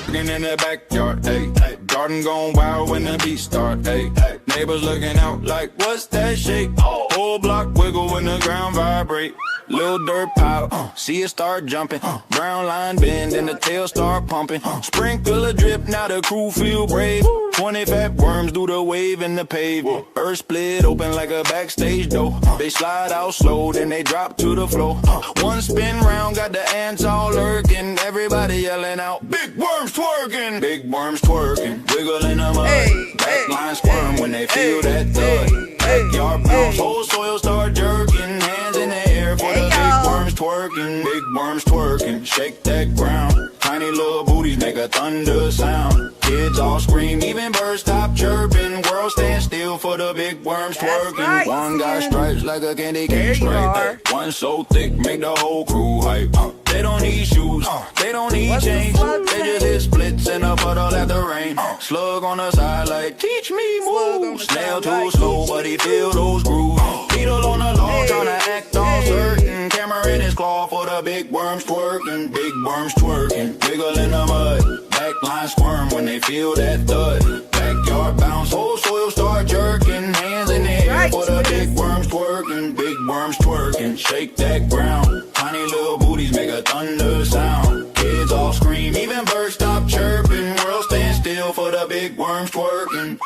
Working in the backyard, ayy. Garden gone wild when the beat start, ayy. Neighbors looking out like, what's that shake? Whole block wiggle when the ground vibrate. Little dirt pile, see it start jumping. Brown line bend and the tail start pumping. Sprinkler drip, now the crew feel brave. 20 fat worms do the wave in the pavement. Earth split open like a backstage door. They slide out slow, then they drop to the floor. One spin round, got the ants all lurking. Everybody yelling out, big worms twerking. Big worms twerking, wiggle in the mud. Backline squirm when they feel that thud. Backyard bounce, whole soil start jerking. Hands in the air for the big worms twerking. Big worms twerking, shake that ground. Tiny little booties make a thunder sound. Kids all scream, even birds stop chirping. World stand still for the big worms twerking. Right, one got stripes like a candy cane stripe. One so thick, make the whole crew hype. They don't need shoes, they don't need chains. They just hit splits in a puddle at the rain. Slug on the side like, teach me move. Snail too slow, but he feel those grooves. Beetle on the lawn, tryna act all certain. Camera in his claw for the big worms twerking. Big worms twerking, wiggle in the mud. Backline squirm when they feel that thud. Backyard bounce, whole soil start jerking. Hands in the air for the big worms twerking. Big worms twerking, shake that ground. Tiny little booties make a thunder sound. Kids all scream, even birds stop chirping. World stand still for the big worms twerking.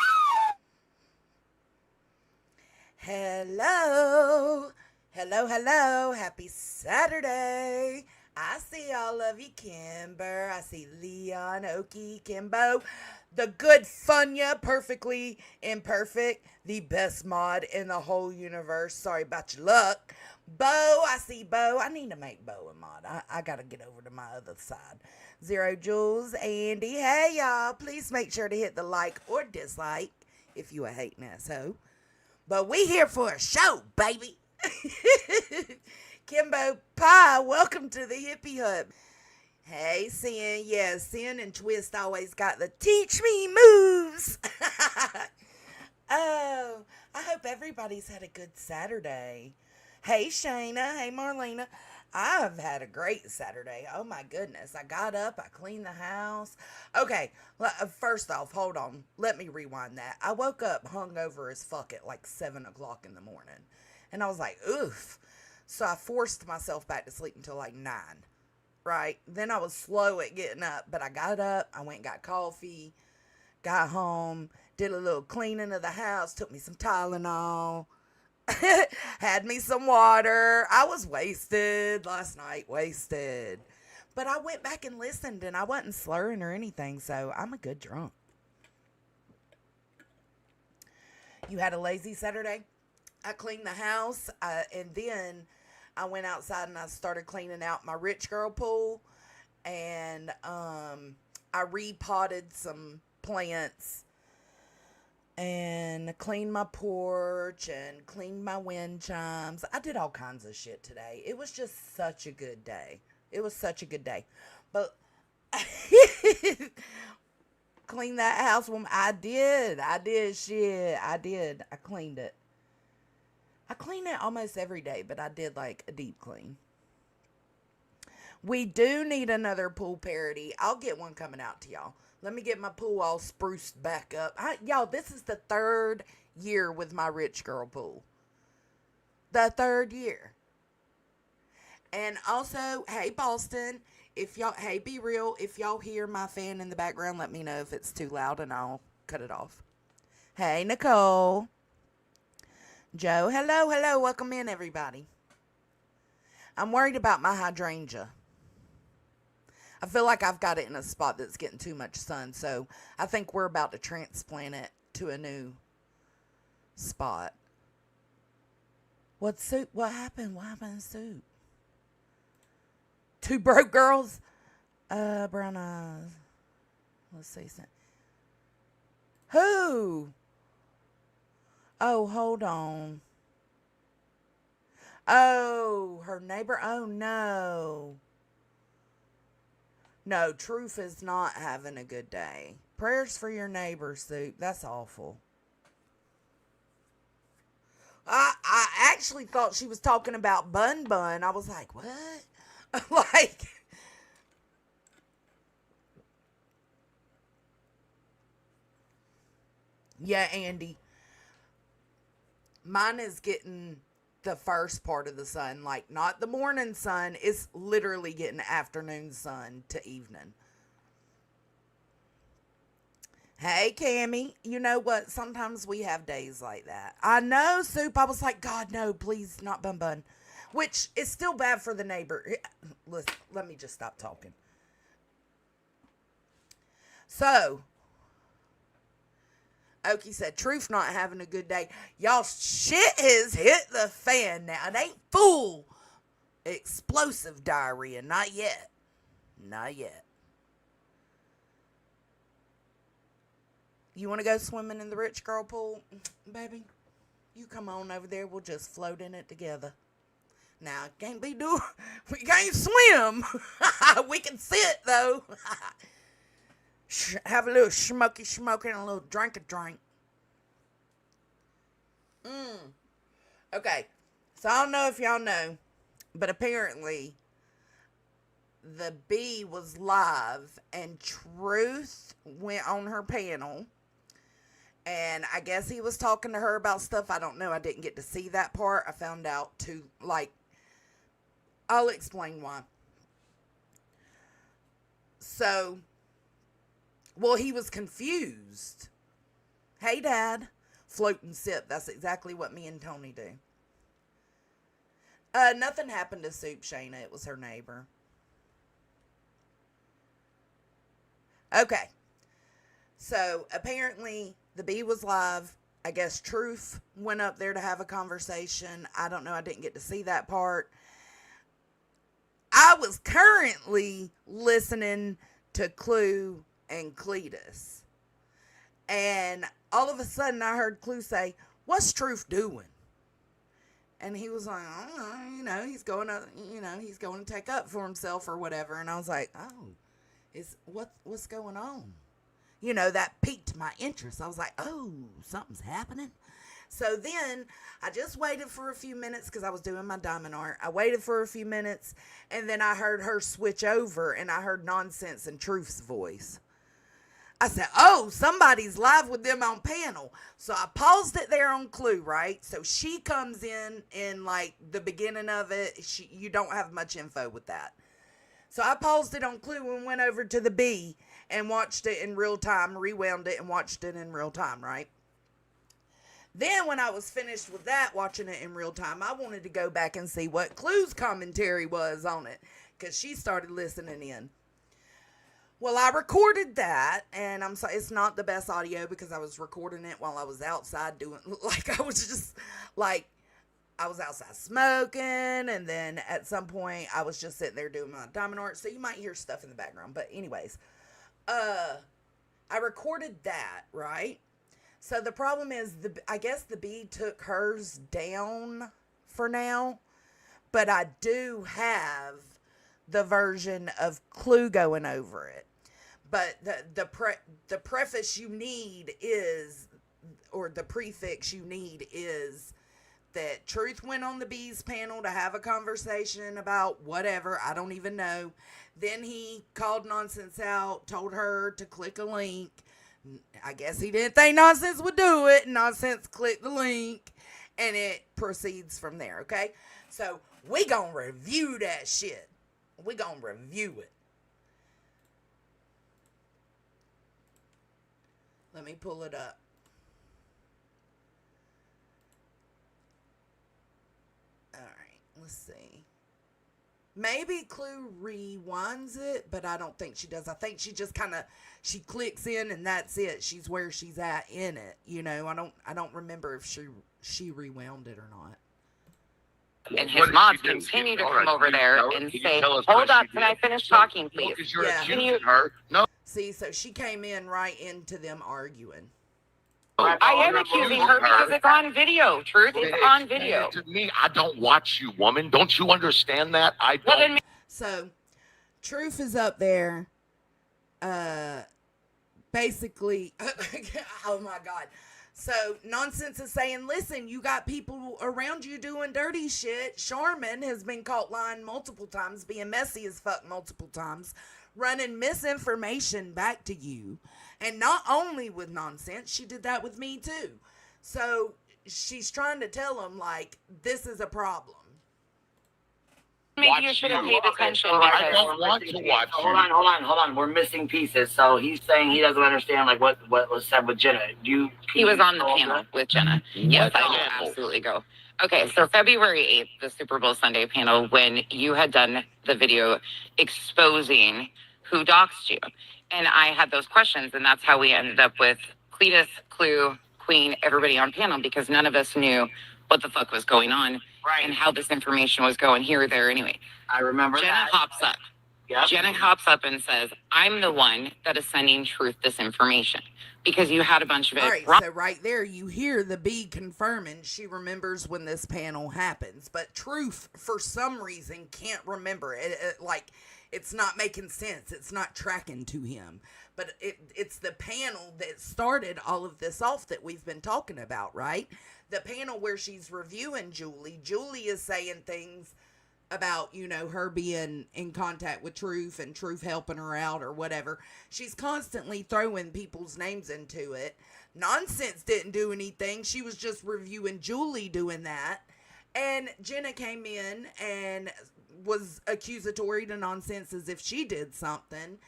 Hello, hello, hello, happy Saturday. I see all of you, Kimber. I see Leon, Okie, Kimbo, the good Funya, perfectly imperfect, the best mod in the whole universe. Sorry about your luck. Bo, I see Bo. I need to make Bo a mod. I got to get over to my other side. Zero Jules, Andy. Hey, y'all. Please make sure to hit the like or dislike if you a hating asshole. But we here for a show, baby. Kimbo Pie, welcome to the Hippie Hut. Hey, Sin. Yeah, Sin and Twist always got the teach me moves. Oh, I hope everybody's had a good Saturday. Hey, Shayna. Hey, Marlena. I've had a great Saturday. Oh, my goodness. I got up. I cleaned the house. Okay, first off, hold on. Let me rewind that. I woke up hungover as fuck at like 7 o'clock in the morning. And I was like, oof. So I forced myself back to sleep until like 9. Right? Then I was slow at getting up. But I got up. I went and got coffee. Got home. Did a little cleaning of the house. Took me some Tylenol. Had me some water. I was wasted last night. Wasted. But I went back and listened. And I wasn't slurring or anything. So I'm a good drunk. You had a lazy Saturday? I cleaned the house, and then I went outside and I started cleaning out my rich girl pool, and I repotted some plants, and cleaned my porch, and cleaned my wind chimes. I did all kinds of shit today. It was just such a good day. It was such a good day. But clean that house when I did shit. I cleaned it. I clean it almost every day, but I did like a deep clean. We do need another pool parody. I'll get one coming out to y'all. Let me get my pool all spruced back up. Y'all, this is the 3rd year with my rich girl pool. The 3rd year. And also, hey, Boston, hey, Be Real, if y'all hear my fan in the background, let me know if it's too loud and I'll cut it off. Hey, Nicole. Joe, hello, welcome in, everybody. I'm worried about my hydrangea. I feel like I've got it in a spot that's getting too much sun, so I think we're about to transplant it to a new spot. What happened? What happened to Soup? 2 broke girls? Brown eyes. Let's see. Who? Oh, hold on. Oh, her neighbor. Oh, no. No, Truth is not having a good day. Prayers for your neighbor, Soup. That's awful. I actually thought she was talking about Bun Bun. I was like, what? Like, Yeah, Andy. Mine is getting the first part of the sun, like not the morning sun. It's literally getting afternoon sun to evening. Hey, Cammy, you know what? Sometimes we have days like that. I know, Soup. I was like, God, no, please, not Bun Bun. Which is still bad for the neighbor. Listen, let me just stop talking. So, Okie said, Truth not having a good day. Y'all, shit has hit the fan now. It ain't full explosive diarrhea. Not yet. Not yet. You want to go swimming in the rich girl pool? Baby, you come on over there. We'll just float in it together. Now, can't be doing, we can't swim. We can sit, though. Have a little smoky and a little drink. Okay, so I don't know if y'all know, but apparently the bee was live and Truth went on her panel. And I guess he was talking to her about stuff. I don't know. I didn't get to see that part. I found out I'll explain why. So, well, he was confused. Hey, Dad. Float and sip. That's exactly what me and Tony do. Nothing happened to Soup Shayna. It was her neighbor. Okay. So, apparently, the bee was live. I guess Truth went up there to have a conversation. I don't know. I didn't get to see that part. I was currently listening to Clue and Cletus. And all of a sudden I heard Clue say, "What's Truth doing?" And he was like, "I don't know, he's going to take up for himself or whatever." And I was like, "Oh, what's going on?" That piqued my interest. I was like, "Oh, something's happening." So then I just waited for a few minutes because I was doing my diamond art. I waited for a few minutes and then I heard her switch over and I heard Nonsense and Truth's voice. I said, "Oh, somebody's live with them on panel." So I paused it there on Clue, right? So she comes in like the beginning of it. You don't have much info with that. So I paused it on Clue and went over to the bee and watched it in real time, rewound it and watched it in real time, right? Then when I was finished with that, watching it in real time, I wanted to go back and see what Clue's commentary was on it because she started listening in. Well, I recorded that, and I'm sorry, it's not the best audio because I was recording it while I was outside doing, I was outside smoking, and then at some point, I was just sitting there doing my diamond art, so you might hear stuff in the background, but anyways, I recorded that, right? So the problem is, I guess the bee took hers down for now, but I do have the version of Clue going over it. But the preface you need is, or the prefix you need is that Truth went on the bees panel to have a conversation about whatever, I don't even know. Then he called Nonsense out, told her to click a link. I guess he didn't think Nonsense would do it. Nonsense clicked the link, and it proceeds from there, okay? So, we gonna review that shit. We gonna review it. Let me pull it up. Alright, let's see. Maybe Clue rewinds it, but I don't think she does. I think she just she clicks in and that's it. She's where she's at in it. I don't remember if she rewound it or not. And his moms continue to come over there and say, "Hold up, can I finish talking, please?" Yeah. Her? No. See, so she came in right into them arguing. I am accusing her because it's on video. Truth, it's on video. To me, I don't watch you, woman. Don't you understand that? I don't. Well, so, Truth is up there, basically, oh my God. So Nonsense is saying, listen, you got people around you doing dirty shit. Charmin has been caught lying multiple times, being messy as fuck multiple times, running misinformation back to you. And not only with Nonsense, she did that with me too. So she's trying to tell him, like, this is a problem. Maybe you should have paid attention. I don't want to watch you. Hold on. We're missing pieces. So he's saying he doesn't understand like what was said with Jenna. He was on the panel with Jenna. Yes, I will absolutely go. Okay, so February 8th, the Super Bowl Sunday panel, when you had done the video exposing who doxed you. And I had those questions, and that's how we ended up with Cletus, Clue, Queen, everybody on panel, because none of us knew what the fuck was going on. Right. And how this information was going here or there anyway. I remember Jenna that. hops up. Yep. Jenna hops up and says, I'm the one that is sending Truth this information. Because you had a bunch of it. All right, so right there you hear the B confirming she remembers when this panel happens. But Truth, for some reason, can't remember it. Like, it's not making sense. It's not tracking to him. But it's the panel that started all of this off that we've been talking about, right? The panel where she's reviewing Julie. Julie is saying things about, you know, her being in contact with Truth and Truth helping her out or whatever. She's constantly throwing people's names into it. Nonsense didn't do anything. She was just reviewing Julie doing that. And Jenna came in and was accusatory to Nonsense as if she did something.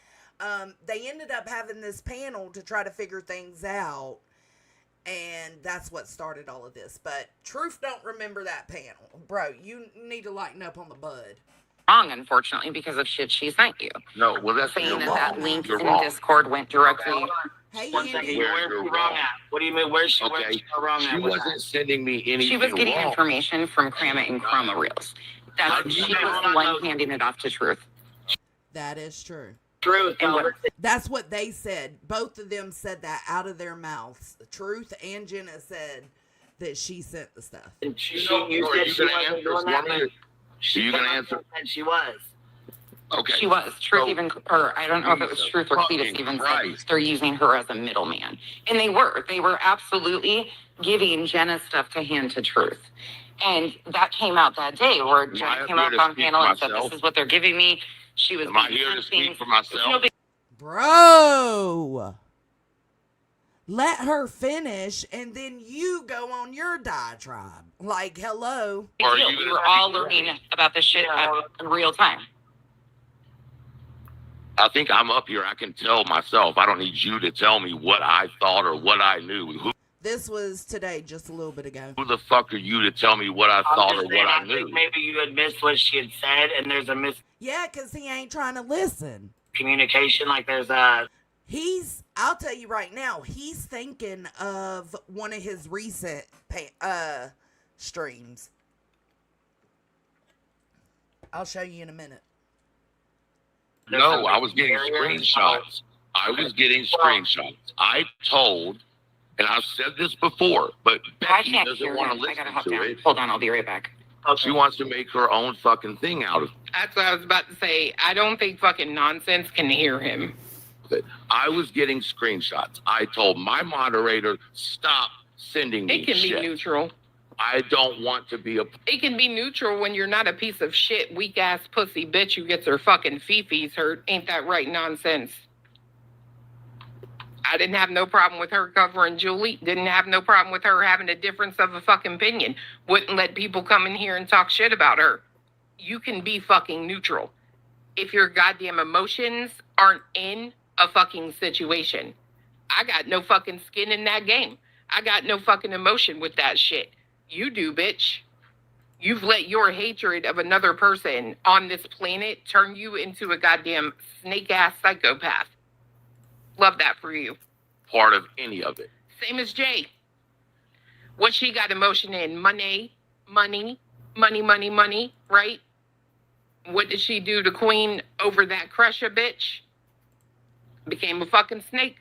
They ended up having this panel to try to figure things out. And that's what started all of this. But Truth don't remember that panel. Bro, you need to lighten up on the bud. Wrong, unfortunately, because of shit she sent you. No, well, that's Saying you're that wrong. link You're in wrong. Discord went directly. Hey, One second. Andy. Where's she wrong at? What do you mean? Where's she Okay, wrong at? she with wasn't that? sending me anything She was getting wrong. information from Cramit and Chroma Reels. How That's, do you she know? was the one handing it off to Truth. That is true. Truth. And what- That's what they said. Both of them said that out of their mouths. Truth and Jenna said that she sent the stuff. You Are said you she gonna wasn't answer doing for that. me? But Are you gonna came out answer? and said she was. Okay. She was. Truth So- even, or I don't know if it was Jesus Truth or Cletus fucking even said Christ. they're using her as a middleman. And they were. They were absolutely giving Jenna stuff to hand to Truth. And that came out that day where Am I Jenna up came here up to on speak panel for and said, myself? this is what they're giving me. She was Am I being here to sent speak things. for myself? It's no big Bro, let her finish and then you go on your diatribe. Like, hello. Or deal. you We gonna were all speak for learning about this shit in real time. I think I'm up here. I can tell myself. I don't need you to tell me what I thought or what I knew. This was today, just a little bit ago. Who the fuck are you to tell me what I I'm thought just or saying, what I I think knew? maybe you had missed what she had said, and there's a Yeah, because he ain't trying to listen. miscommunication. Like there's a. I'll tell you right now, he's thinking of one of his recent streams. I'll show you in a minute. No, I was getting screenshots. I was getting screenshots. I told, and I've said this before, but I Becky can't doesn't hear want to him. I listen gotta hop to down. it. Hold on, I'll be right back. She wants to make her own fucking thing out of That's what I was about to say. I don't think fucking Nonsense can hear him. it. I was getting screenshots. I told my moderator, stop sending me It can shit. be neutral. I don't want to be a. It can be neutral when you're not a piece of shit, weak ass pussy bitch who gets her fucking fifis hurt. Ain't that right, Nonsense? I didn't have no problem with her covering Julie. Didn't have no problem with her having a difference of a fucking opinion. Wouldn't let people come in here and talk shit about her. You can be fucking neutral if your goddamn emotions aren't in a fucking situation. I got no fucking skin in that game. I got no fucking emotion with that shit. You do, bitch. You've let your hatred of another person on this planet turn you into a goddamn snake-ass psychopath. Love that for you. part of any of it. Same as Jay. What she got emotion in? Money, money, money, money, money, right? What did she do to Queen over that crusher bitch? Became a fucking snake.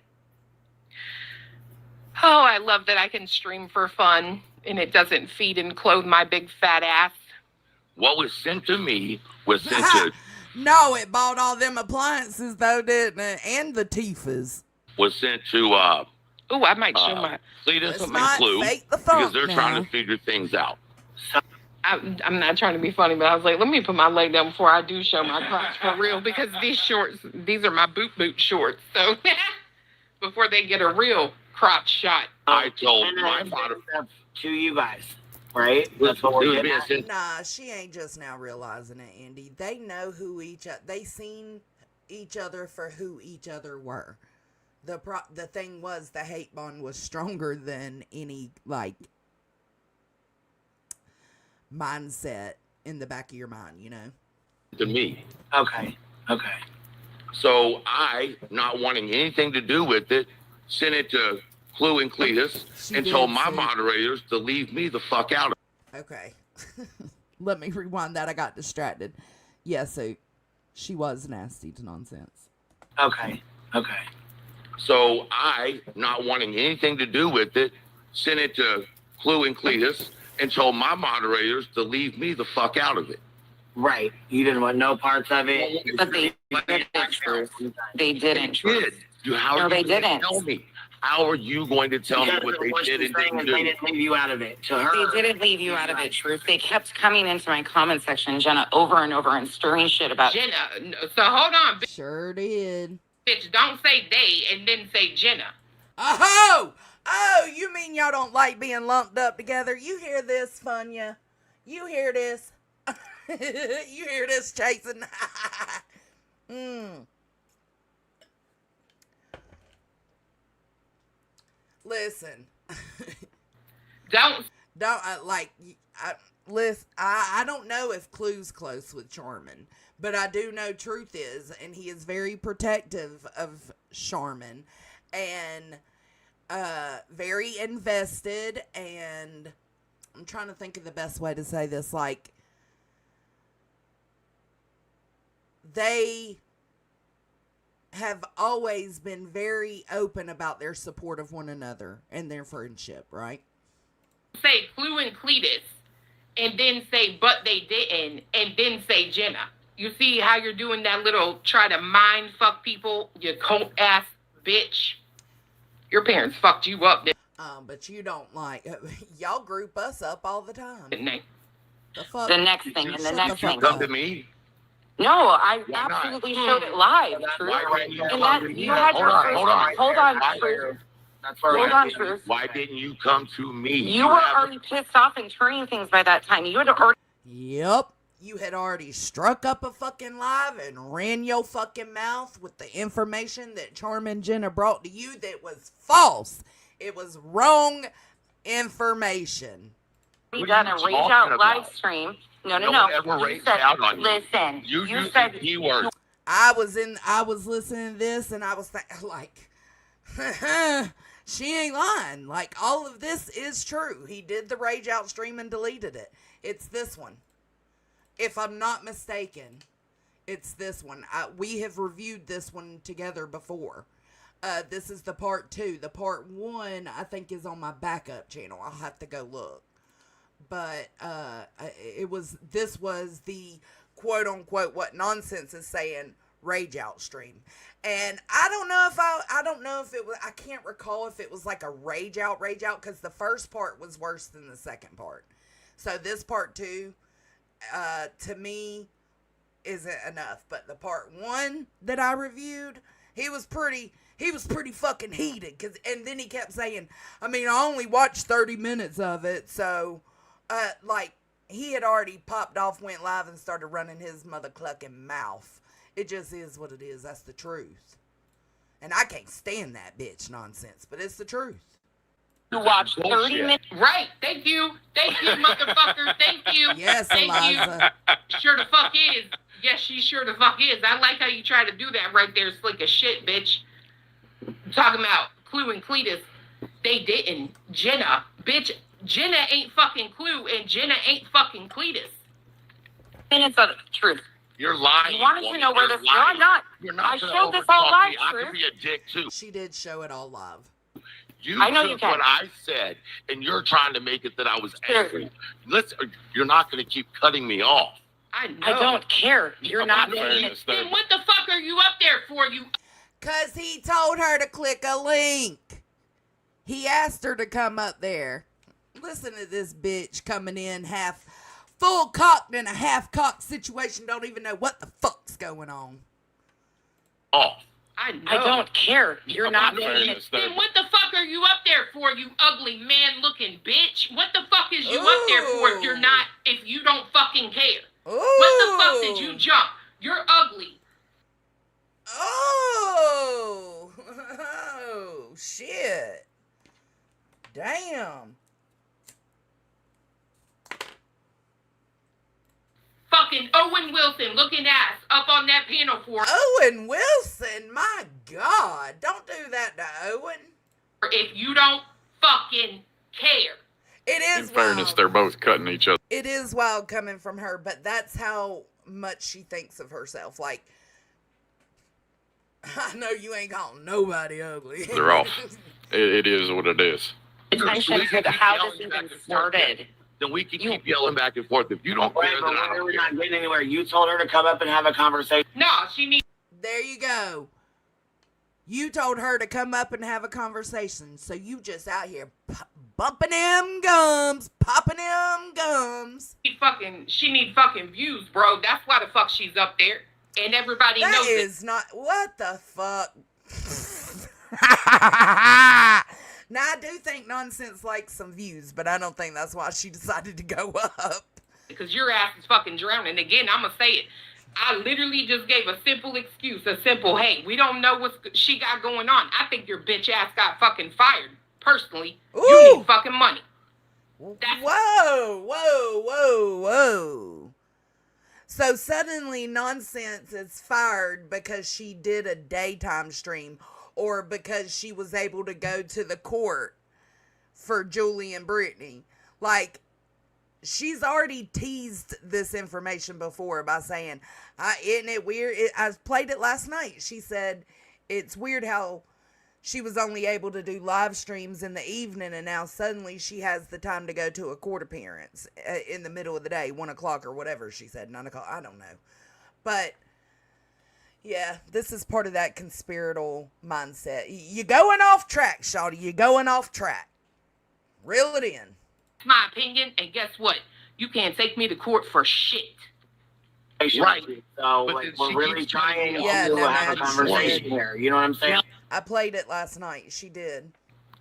Oh, I love that I can stream for fun and it doesn't feed and clothe my big fat ass. What was sent to me was sent to No, it bought all them appliances though, didn't it? And the Tifas. was sent to Oh, I might show my. Cletus Let's and not Clue fake the because funk they're now. trying to figure things out. I'm not trying to be funny, but I was like, let me put my leg down before I do show my crotch for real, because these shorts, these are my boot shorts. So before they get a real crotch shot. I told And my then mother. to you guys, right? That's what we're getting at. Nah, she ain't just now realizing it, Andy. They know who they seen each other for who each other were. The thing was, the hate bond was stronger than any, like, mindset in the back of your mind, you know? To me. Okay. So I, not wanting anything to do with it, sent it to Clue and Cletus and told my moderators to leave me the fuck out of it. Okay. Let me rewind that. I got distracted. Yeah, so she was nasty to nonsense. Okay. So I, not wanting anything to do with it, sent it to Clue and Cletus and told my moderators to leave me the fuck out of it. Right. You didn't want no parts of it. But they didn't, Truth. They didn't, Truth. How No, are you they going to didn't. tell me? How are you going to tell me what they did and didn't do? They didn't leave you out of it. To her, They didn't leave you out of it, Truth. They kept coming into my comment section, Jenna, over and over and stirring shit about Jenna. So hold on, Sure did. bitch. Don't say they and then say Jenna. Oh, you mean y'all don't like being lumped up together? You hear this, Funya? You hear this? You hear this, Jason? Listen. Don't. Listen, I don't know if Clue's close with Charmin, but I do know Truth is, and he is very protective of Charmin, and very invested, and I'm trying to think of the best way to say this, like, they have always been very open about their support of one another and their friendship, right? Say Clue and Cletus, and then say but they didn't, and then say Jenna. You see how you're doing that little try to mind fuck people, you cult ass bitch. Your parents fucked you up, But you don't like y'all group us up all the time. didn't they? The fuck? the next thing and the Shut next the thing. fuck Come to me. No, I Why not? absolutely showed it live, Truth. Why didn't you And come that to me? you had your Hold on. hold on, Truth. That's where Hold we're on, at. Truth. Why didn't you come to me? You were already pissed off and turning things by that time. You had already. Yep. You had already struck up a fucking live and ran your fucking mouth with the information that Charmin Jenna brought to you that was false. It was wrong information. done a rage out live stream. No. one ever You raged said, out on you. listen. You You used said the keyword. I was listening to this and I was like, she ain't lying. Like, all of this is true. He did the rage out stream and deleted it. It's this one. If I'm not mistaken, it's this one. We have reviewed this one together before. This is the part 2. The part 1, I think, is on my backup channel. I'll have to go look. But this was the quote unquote what nonsense is saying rage out stream. And I don't know if it was, I can't recall if it was like a rage out because the first part was worse than the second part. So this part 2 to me isn't enough, but the part 1 that I reviewed, he was pretty fucking heated, and then he kept saying, I mean, I only watched 30 minutes of it, so like, he had already popped off, went live, and started running his mother clucking mouth. It just is what it is. That's the truth. And I can't stand that bitch nonsense, but it's the truth. you watched 30 minutes. Right. Thank you, motherfucker. Thank you. Yes, Thank Eliza. you. Sure the fuck is. Yes, she sure the fuck is. I like how you try to do that right there, slick as shit, bitch. Talking about Clue and Cletus. They didn't. Jenna. Bitch, Jenna ain't fucking Clue, and Jenna ain't fucking Cletus. Minutes of truth. You're lying. You wanted to know where this. No, You're I'm not. You're not I gonna showed this all overtalk live, me. I Truth. can be a dick too. She did show it all live. I know took you can. what I said, and you're trying to make it that I was Sure. angry. You're not going to keep cutting me off. I know. I don't care. You're not saying it. Then what the fuck are you up there for, you? Because he told her to click a link. He asked her to come up there. Listen to this bitch coming in half full cocked in a half cocked situation. Don't even know what the fuck's going on. Oh. I know. I don't care. You're not saying it. Then what the fuck are you up there for, you ugly man-looking bitch? What the fuck is you up there for if you're not, if you don't fucking care? Ooh. What the fuck did you jump? You're ugly. Oh. Oh, shit. Damn. Fucking Owen Wilson looking ass up on that panel for Owen Wilson, my God. Don't do that to Owen. if you don't fucking care. It is In fairness, wild. they're both cutting each other. It is wild coming from her, but that's how much she thinks of herself. Like, I know you ain't calling nobody ugly. They're off. It is what it is. Attention to how this even started. Then we can keep yelling back and forth. If you don't care, then I don't We're care. not getting anywhere. You told her to come up and have a conversation. No, she needs There you go. You told her to come up and have a conversation, so you just out here bumping them gums, popping them gums. she need fucking views, bro. That's why the fuck she's up there. And everybody That knows it. is not, what the fuck? Now, I do think Nonsense likes some views, but I don't think that's why she decided to go up. Because your ass is fucking drowning. Again, I'm gonna say it. I literally just gave a simple excuse, a simple, hey, we don't know what she got going on. I think your bitch ass got fucking fired. Personally, you Ooh. need fucking money. Whoa, whoa, whoa, whoa. So suddenly Nonsense is fired because she did a daytime stream or because she was able to go to the court for Julie and Brittany. Like, she's already teased this information before by saying, isn't it weird? I played it last night. She said, it's weird how she was only able to do live streams in the evening, and now suddenly she has the time to go to a court appearance in the middle of the day, 1 o'clock or whatever she said, 9 o'clock. I don't know. But, yeah, this is part of that conspiratorial mindset. You're going off track, Shawty. You're going off track. Reel it in. My opinion, and guess what? You can't take me to court for shit. Right. So, But like, then we're she really keeps trying saying, Yeah, to no, have a man, conversation she- here. You know what I'm saying? I played it last night. She did.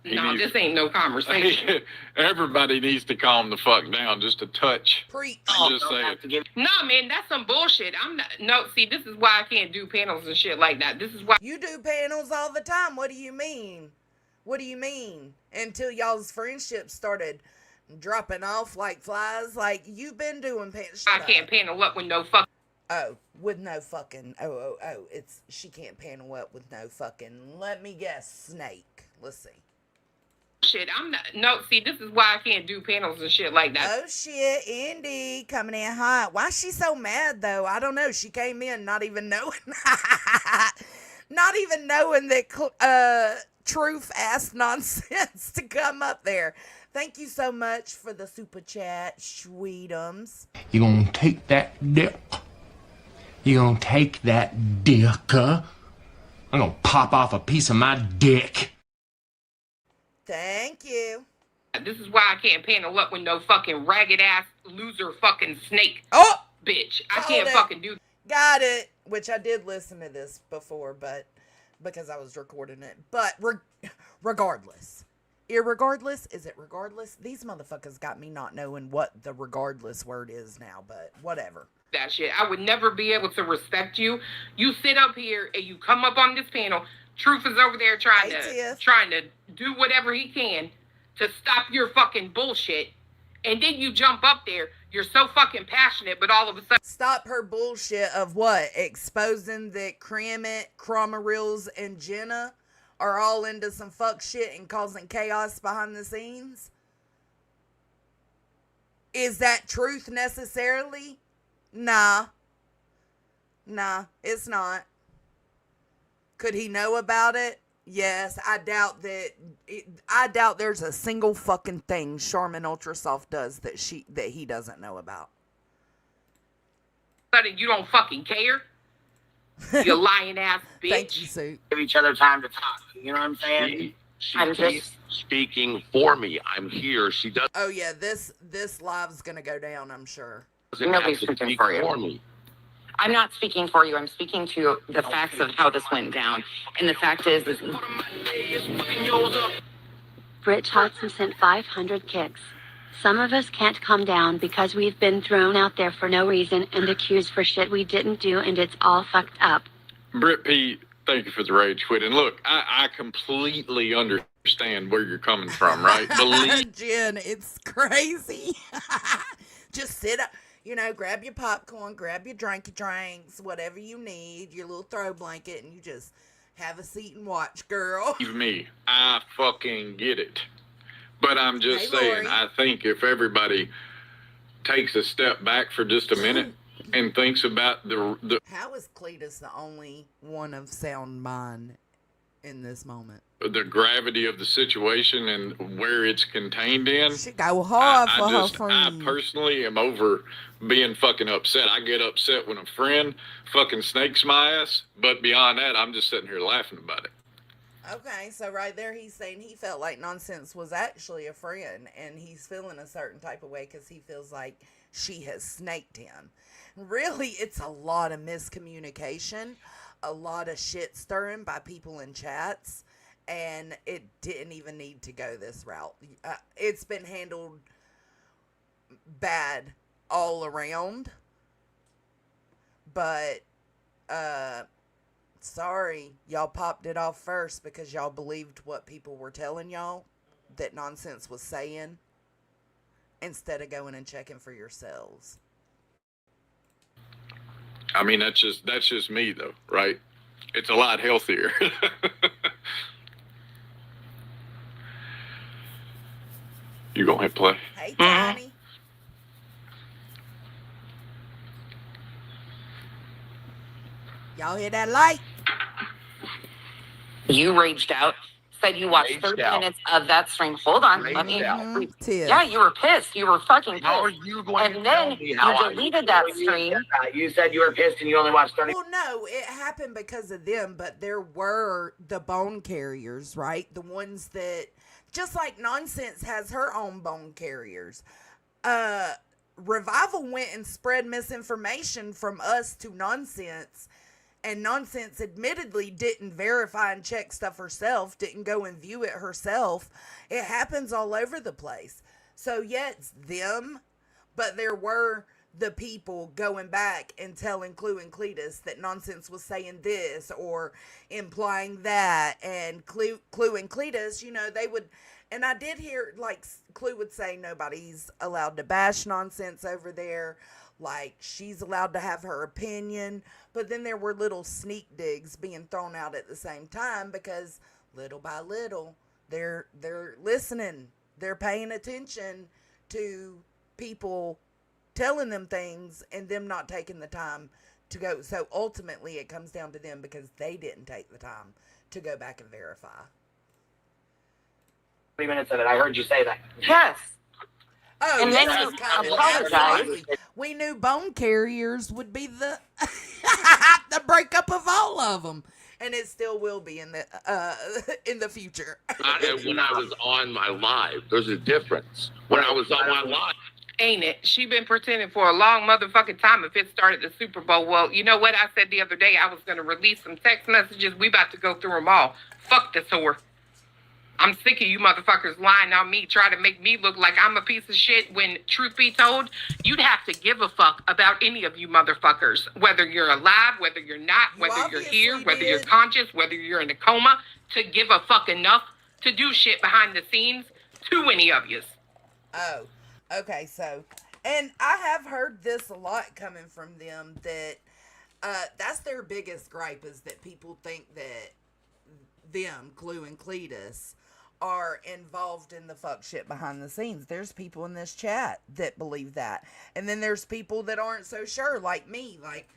No, this ain't no conversation. Everybody needs to calm the fuck down just a touch. Preach. I'm just Don't saying. have to give Nah, man, that's some bullshit. I'm not. No, see, this is why I can't do panels and shit like that. This is why. You do panels all the time. What do you mean? What do you mean? Until y'all's friendship started dropping off like flies. Like, you've been doing panels. I can't panel up with no fuck. Oh, with no fucking. Oh. It's, she can't panel up with no fucking. Let me guess, snake. Let's see. Shit, I'm not. No, see, this is why I can't do panels and shit like that. Oh shit, Indy coming in hot. Why is she so mad though? I don't know. She came in not even knowing, not even knowing that Truth asked Nonsense to come up there. Thank you so much for the super chat, sweetums. You gonna take that dick? You gonna take that dick, huh? I'm gonna pop off a piece of my dick. Thank you. This is why I can't panel up with no fucking ragged ass loser fucking snake Oh, bitch. I Hold can't it. fucking do. got it. Which I did listen to this before, but because I was recording it. But regardless. Irregardless? Is it regardless? These motherfuckers got me not knowing what the regardless word is now, but whatever. That shit. I would never be able to respect you. You sit up here and you come up on this panel. Truth is over there trying Hey, to do whatever he can to stop your fucking bullshit. And then you jump up there. You're so fucking passionate, but all of a sudden Stop her bullshit of what? Exposing that Cramit, Cromarils, and Jenna are all into some fuck shit and causing chaos behind the scenes? Is that truth necessarily? Nah, it's not. Could he know about it? Yes, I doubt there's a single fucking thing Charmin Ultrasoft does that he doesn't know about. you don't fucking care. You lying ass bitch. Thank you, Sue. give each other time to talk. You know what I'm saying? I'm She's just speaking for me. I'm here. She doesn't Oh yeah, this live's gonna go down, I'm sure. have Nobody's to speaking speak for you. for me. I'm not speaking for you. I'm speaking to the facts of how this went down. And the fact is Brit Hudson sent 500 kicks. Some of us can't calm down because we've been thrown out there for no reason and accused for shit we didn't do, and it's all fucked up. Britt P, thank you for the rage quit. And look, I completely understand where you're coming from, right? Jen, it's crazy. Just sit up, grab your popcorn, grab your drinks, whatever you need, your little throw blanket, and you just have a seat and watch, girl. Believe me, I fucking get it. But I'm just saying, Lori. I think if everybody takes a step back for just a minute and thinks about the How is Cletus the only one of sound mind in this moment? gravity of the situation and where it's contained in, She go hard for her I friend. personally am over being fucking upset. I get upset when a friend fucking snakes my ass, but beyond that, I'm just sitting here laughing about it. Okay, so right there he's saying he felt like Nonsense was actually a friend, and he's feeling a certain type of way because he feels like she has snaked him. Really, it's a lot of miscommunication, a lot of shit stirring by people in chats, and it didn't even need to go this route. It's been handled bad all around, but sorry, y'all popped it off first because y'all believed what people were telling y'all that Nonsense was saying instead of going and checking for yourselves. I mean, that's just me though, right? It's a lot healthier. You gonna hit play? Hey, Tiny. Y'all hear that light? you raged out, said you watched 30 minutes of that stream. Hold on. Let me. Tiff. Yeah, you were pissed. You were fucking pissed. How are you going And to then tell me how you deleted that stream. You said you were pissed and you only watched 30. Well, no, it happened because of them, but there were the bone carriers, right? The ones that, just like Nonsense has her own bone carriers. Revival went and spread misinformation from us to Nonsense, and Nonsense admittedly didn't verify and check stuff herself, didn't go and view it herself. It happens all over the place. So, yeah, it's them, but there were the people going back and telling Clue and Cletus that Nonsense was saying this or implying that. And Clue and Cletus, they would, and I did hear, like, Clue would say nobody's allowed to bash Nonsense over there. Like, she's allowed to have her opinion. But then there were little sneak digs being thrown out at the same time because little by little, they're listening. They're paying attention to people telling them things and them not taking the time to go. So ultimately, it comes down to them because they didn't take the time to go back and verify. 3 minutes of it. I heard you say that. Yes. Oh, And yes, then you it's coming. apologize. Absolutely. We knew bone carriers would be the the breakup of all of them, and it still will be in the future. When I was on my live, there's a difference. When I was on my live, Ain't it? She been pretending for a long motherfucking time if it started the Super Bowl. Well, you know what? I said the other day I was going to release some text messages. We about to go through them all. Fuck this whore. I'm sick of you motherfuckers lying on me, trying to make me look like I'm a piece of shit when, truth be told, you'd have to give a fuck about any of you motherfuckers. Whether you're alive, whether you're not, whether you're here, whether you're conscious, whether you're in a coma, to give a fuck enough to do shit behind the scenes to any of yous. Oh, okay, so, and I have heard this a lot coming from them that that's their biggest gripe is that people think that them, Clue and Cletus, are involved in the fuck shit behind the scenes. There's people in this chat that believe that. And then there's people that aren't so sure, like me. Like,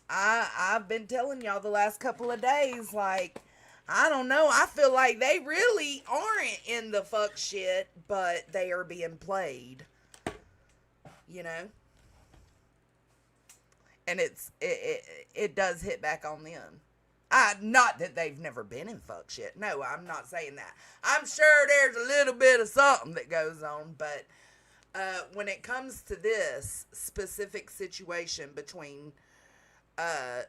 I've been telling y'all the last couple of days, like, I don't know. I feel like they really aren't in the fuck shit, but they are being played. You know? And it does hit back on them. Not that they've never been in fuck shit. No, I'm not saying that. I'm sure there's a little bit of something that goes on, but when it comes to this specific situation between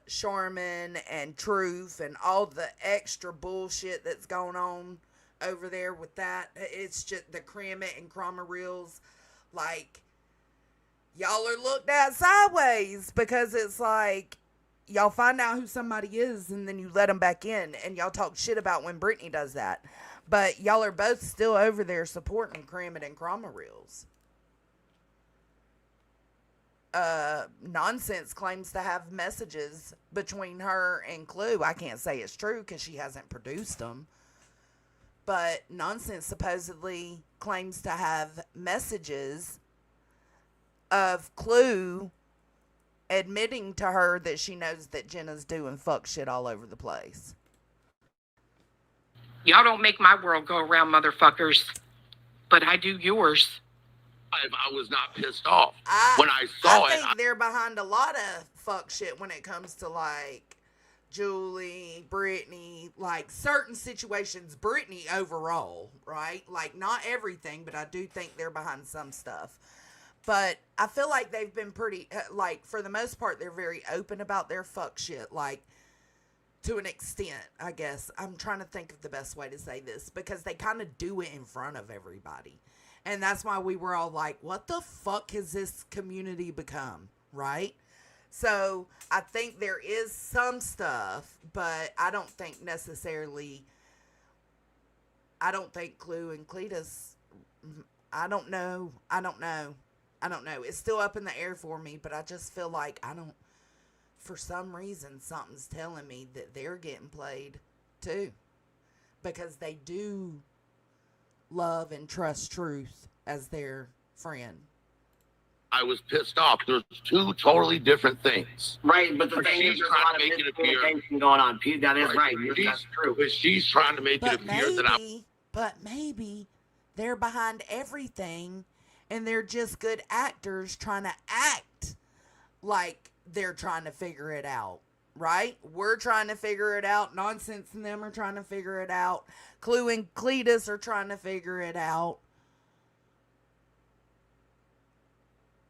Sharman and Truth and all the extra bullshit that's going on over there with that, it's just the Crimit and Crama reels, like, y'all are looked at sideways because it's like, y'all find out who somebody is and then you let them back in, and y'all talk shit about when Brittany does that. But y'all are both still over there supporting Crimit and Crama reels. Nonsense claims to have messages between her and Clue. I can't say it's true because she hasn't produced them. But Nonsense supposedly claims to have messages of Clue admitting to her that she knows that Jenna's doing fuck shit all over the place. Y'all don't make my world go around, motherfuckers. But I do yours. I was not pissed off when I saw it. I think they're behind a lot of fuck shit when it comes to, like, Julie, Brittany, like, certain situations. Brittany overall, right? Like, not everything, but I do think they're behind some stuff. But I feel like they've been pretty, like, for the most part, they're very open about their fuck shit, like, to an extent, I guess. I'm trying to think of the best way to say this, because they kind of do it in front of everybody. And that's why we were all like, what the fuck has this community become, right? So I think there is some stuff, but I don't think necessarily, I don't think Clue and Cletus, I don't know. It's still up in the air for me, but I just feel like for some reason, something's telling me that they're getting played too. Because they do love and trust Truth as their friend. I was pissed off. There's two totally different things. Right, but the thing is, there's a lot of miscommunication going on. That is right. That's true. But she's trying to make it appear that I'm... But maybe they're behind everything and they're just good actors trying to act like they're trying to figure it out. Right? We're trying to figure it out. Nonsense and them are trying to figure it out. Clue and Cletus are trying to figure it out.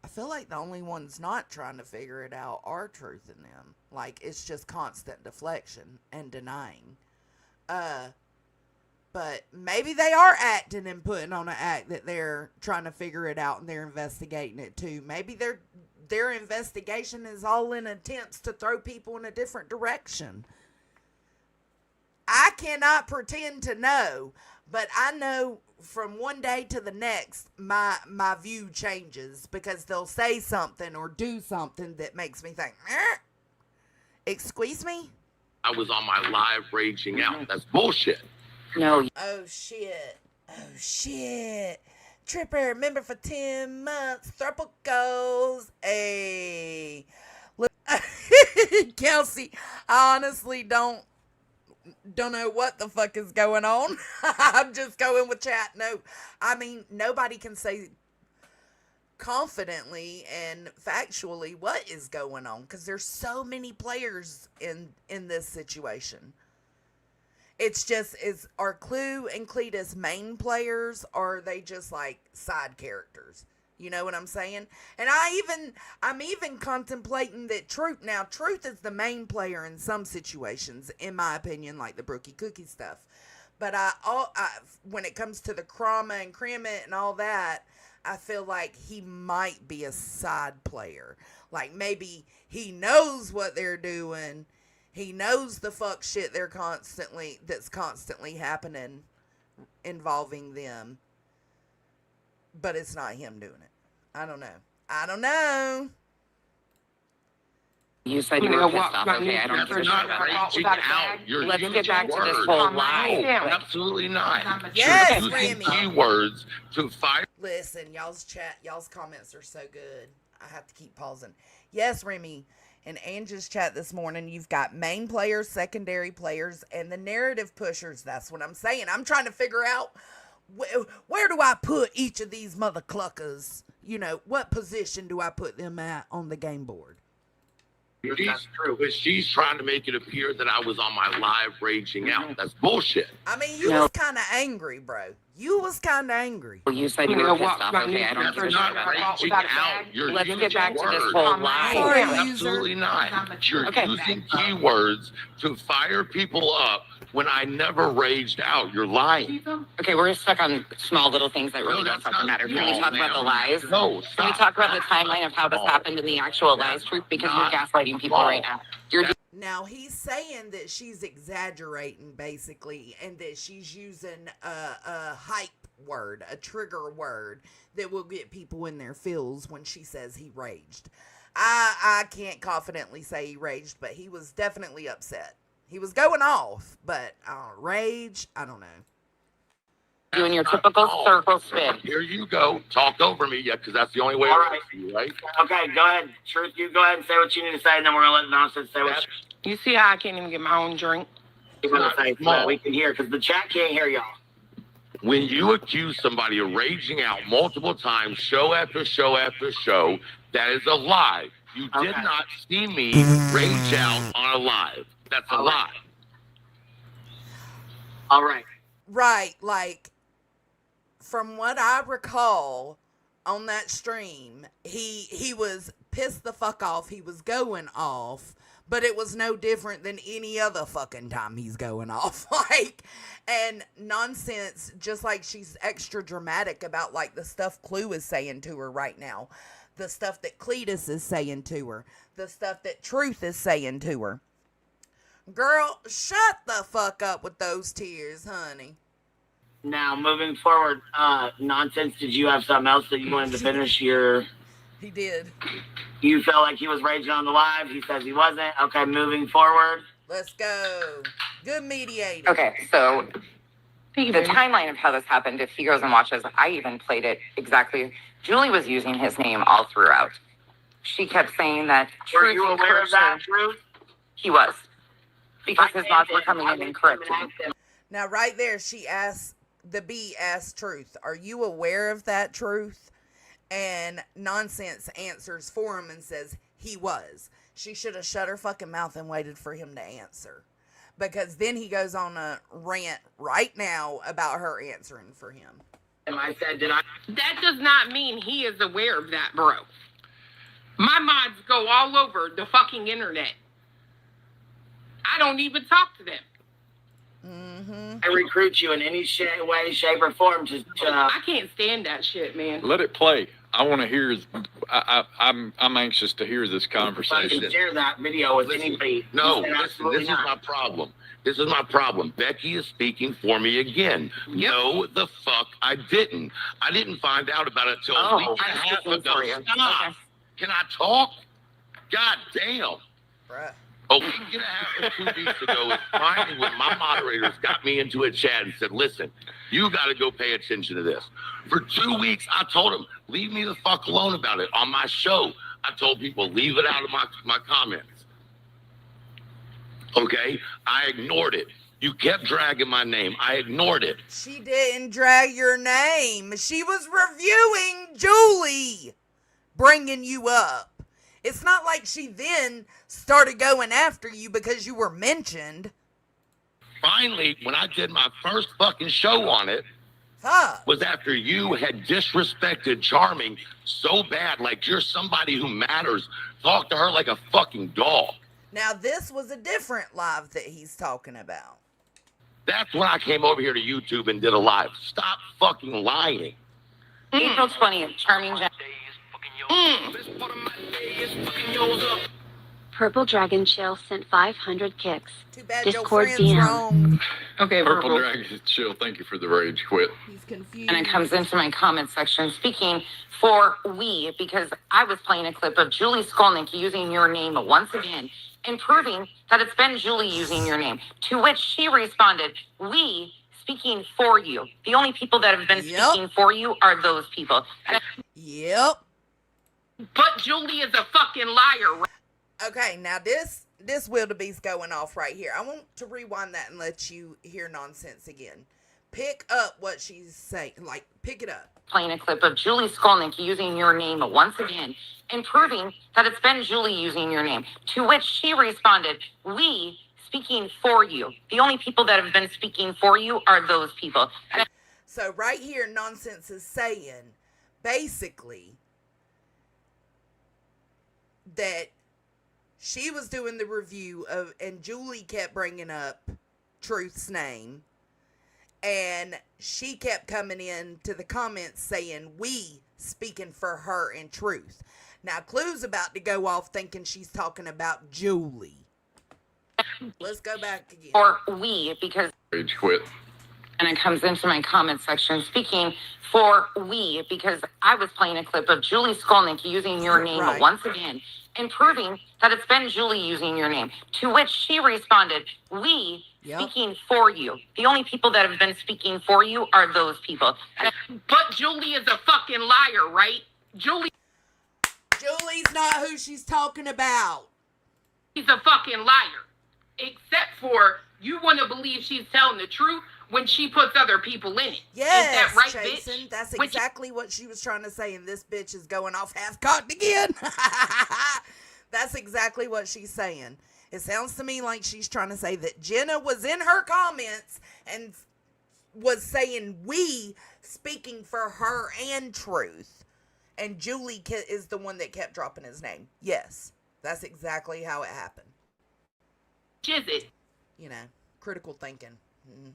I feel like the only ones not trying to figure it out are Truth and them. Like, it's just constant deflection and denying. But maybe they are acting and putting on an act that they're trying to figure it out and they're investigating it too. Maybe their investigation is all in attempts to throw people in a different direction. I cannot pretend to know, but I know from one day to the next, my view changes because they'll say something or do something that makes me think, excuse me? I was on my live raging out. That's bullshit. No. Oh, shit. Tripper, member for 10 months. Thruple goals. Hey. Look, Kelsey, I honestly don't know what the fuck is going on. I'm just going with chat. No, I mean, nobody can say confidently and factually what is going on because there's so many players in this situation. It's just, are Clue and Cletus main players, or are they just like side characters? You know what I'm saying? And I'm even contemplating that Truth is the main player in some situations, in my opinion, like the Brookie Cookie stuff. But when it comes to the Crama and Crimit and all that, I feel like he might be a side player. Like maybe he knows what they're doing. He knows the fuck shit that's constantly happening involving them. But it's not him doing it. I don't know. You said you were pissed off. Okay, I don't give a shit about it. Let's get back to this whole lie. Absolutely not. Yes, using Remy. keywords to fire. Listen, y'all's comments are so good. I have to keep pausing. Yes, Remy. In Angie's chat this morning, you've got main players, secondary players, and the narrative pushers. That's what I'm saying. I'm trying to figure out where do I put each of these mother cluckers? You know, what position do I put them at on the game board? That's true. But she's trying to make it appear that I was on my live raging out. That's bullshit. I mean, you was kind of angry, bro. You was kind of angry. Well, you said you were pissed off. Okay, I don't give a You're shit not about it. raging out. You're Let's using get back to this words. whole lie. Sorry, Absolutely not. You're Okay. using keywords to fire people up when I never raged out. You're lying. Okay, we're stuck on small little things that really No, don't that's fucking not matter. Can we small, talk about the lies? No, Can we stop. talk about the timeline of how this happened and the actual lies, truth? Because you're gaslighting people right now. You're Now, he's saying that she's exaggerating, basically, and that she's using a hype word, a trigger word that will get people in their feels when she says he raged. I can't confidently say he raged, but he was definitely upset. He was going off, but rage, I don't know. doing your typical circle spin. Here you go. Talk over me, yeah, because that's the only way All I right. see you, right? Okay, go ahead. Truth, you go ahead and say what you need to say, and then we're going to let Nonsense say what You see how I can't even get my own drink? you're going to say so that we can hear, because the chat can't hear y'all. When you accuse somebody of raging out multiple times, show after show after show, that is a lie. You did Okay. not see me rage out on a live. That's a lie. All right. Right, like, from what I recall on that stream, he was pissed the fuck off. He was going off, but it was no different than any other fucking time he's going off. Like, and Nonsense, just like she's extra dramatic about, like, the stuff Clue is saying to her right now, the stuff that Cletus is saying to her, the stuff that Truth is saying to her. Girl, shut the fuck up with those tears, honey. Now, moving forward, Nonsense, did you have something else that you wanted to finish your... He did. You felt like he was raging on the live. He says he wasn't. Okay, moving forward. Let's go. Good mediator. Okay, so the timeline of how this happened, if he goes and watches, I even played it exactly. Julie was using his name all throughout. She kept saying that. Were you aware of that, Truth? He was. Because his mods were coming in and correcting. Now, right there, the bee asked Truth, are you aware of that, Truth? And Nonsense answers for him and says, he was. She should have shut her fucking mouth and waited for him to answer. Because then he goes on a rant right now about her answering for him. And I said, did I? That does not mean he is aware of that, bro. My mods go all over the fucking internet. I don't even talk to them. Mm-hmm. I recruit you in any way, shape, or form to I can't stand that shit, man. Let it play. I want to hear. I'm anxious to hear this conversation. share that video with anybody. No, He said listen, absolutely this is not. my problem. This is my problem. Becky is speaking for me again. Yep. No, the fuck I didn't. I didn't find out about it till a week and a I'm half speaking ago. for you. Stop. Okay. Can I talk? God damn. Bruh. A week and a half or 2 weeks ago is finally when my moderators got me into a chat and said, listen, you got to go pay attention to this. For 2 weeks, I told them, leave me the fuck alone about it. On my show, I told people, leave it out of my comments. Okay? I ignored it. You kept dragging my name. I ignored it. She didn't drag your name. She was reviewing Julie, bringing you up. It's not like she then started going after you because you were mentioned. Finally, when I did my first fucking show on it, Fuck. was after you had disrespected Charming so bad, like you're somebody who matters. Talk to her like a fucking dog. Now, this was a different live that he's talking about. That's when I came over here to YouTube and did a live. Stop fucking lying. April 20th, Charming Jen. Purple Dragon Chill sent 500 kicks. Too bad Discord your friend's DM. wrong. Okay, Purple Purple. Dragon Chill, thank you for the rage quit. He's confused. And it comes into my comment section speaking for we, because I was playing a clip of Julie Skolnick using your name once again and proving that it's been Julie using your name. To which she responded, we speaking for you. The only people that have been Yep. speaking for you are those people. And Yep. But Julie is a fucking liar. Okay, now this wildebeest going off right here. I want to rewind that and let you hear Nonsense again. Pick up what she's saying. Like, pick it up. Playing a clip of Julie Skolnick using your name once again and proving that it's been Julie using your name. To which she responded, we speaking for you. The only people that have been speaking for you are those people. So right here, Nonsense is saying, basically, that she was doing the review of, and Julie kept bringing up Truth's name, and she kept coming in to the comments saying, we speaking for her and Truth. Now, Clue's about to go off thinking she's talking about Julie. Let's go back again. Or we, because Rage quit. and it comes into my comment section speaking for we, because I was playing a clip of Julie Skolnick using your name once again and proving that it's been Julie using your name. To which she responded, we speaking for you. The only people that have been speaking for you are those people. But Julie is a fucking liar, right? Julie's not who she's talking about. She's a fucking liar. Except for you want to believe she's telling the truth when she puts other people in it. Yes, is that right, Jason, bitch? that's exactly what she was trying to say, and this bitch is going off half-cocked again. That's exactly what she's saying. It sounds to me like she's trying to say that Jenna was in her comments and was saying we, speaking for her and Truth, and Julie is the one that kept dropping his name. Yes, that's exactly how it happened. Is it? You know, critical thinking. Mm.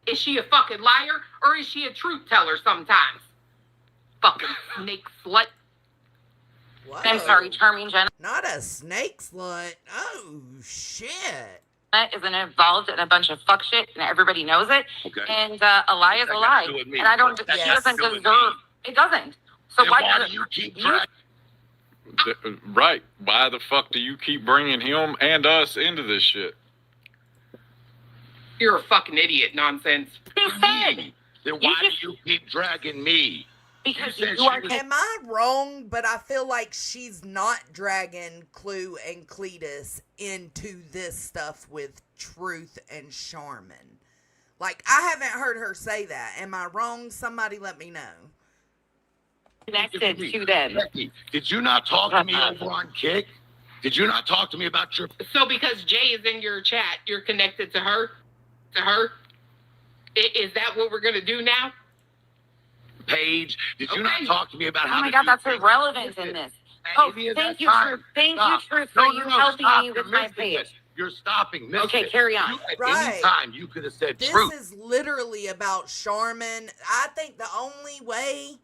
Is she a fucking liar or is she a truth teller sometimes? Fucking snake slut. Whoa. I'm sorry, Charming Jenna Not a snake slut. Oh, shit. isn't involved in a bunch of fuck shit and everybody knows it. Okay. And a lie is a lie. And I don't, she doesn't deserve, it doesn't. So Then why do you keep dragging? Right. Why the fuck do you keep bringing him and us into this shit? You're a fucking idiot, Nonsense. He said. Then why do you keep dragging me? Because you you are. Am I wrong? But I feel like she's not dragging Clue and Cletus into this stuff with Truth and Charmin. Like, I haven't heard her say that. Am I wrong? Somebody let me know. Connected to them. Becky, did you not talk to me over on Kick? Did you not talk to me about your... So because Jay is in your chat, you're connected to her? To her? Is that what we're going to do now? Paige, did you not talk to me about how... Oh my God, that's irrelevant in this. Oh, thank you, Truth. Thank you, Truth, for you helping me with my page. You're stopping me. Okay, carry on. At any time, you could have said Truth. This is literally about Charmin. I think the only way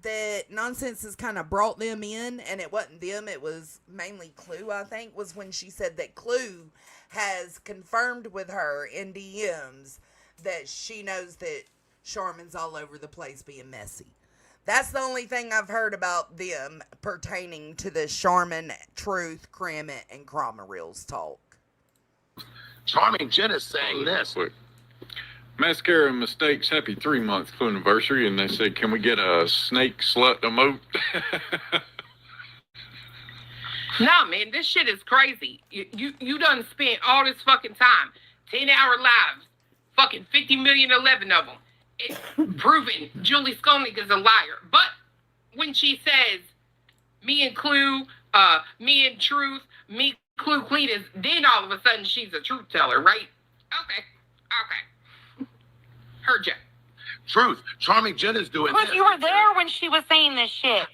that Nonsense has kind of brought them in, and it wasn't them, it was mainly Clue, I think, was when she said that Clue has confirmed with her in DMs that she knows that Charmin's all over the place being messy. That's the only thing I've heard about them pertaining to the Charmin, Truth, Cramit, and Cromaril's talk. Charming Jen is saying this. Mascara and Mistakes, happy 3-month anniversary, and they said, can we get a snake slut emote? Nah, man, this shit is crazy. You done spent all this fucking time, 10-hour lives, fucking 50 million, 11 of them. It's proven Julie Skolnick is a liar. But when she says, me and Clue, me and Truth, me, Clue, Cletus, then all of a sudden she's a truth teller, right? Okay. Heard ya. Truth, Charming Jen is doing But this. you were there when she was saying this shit.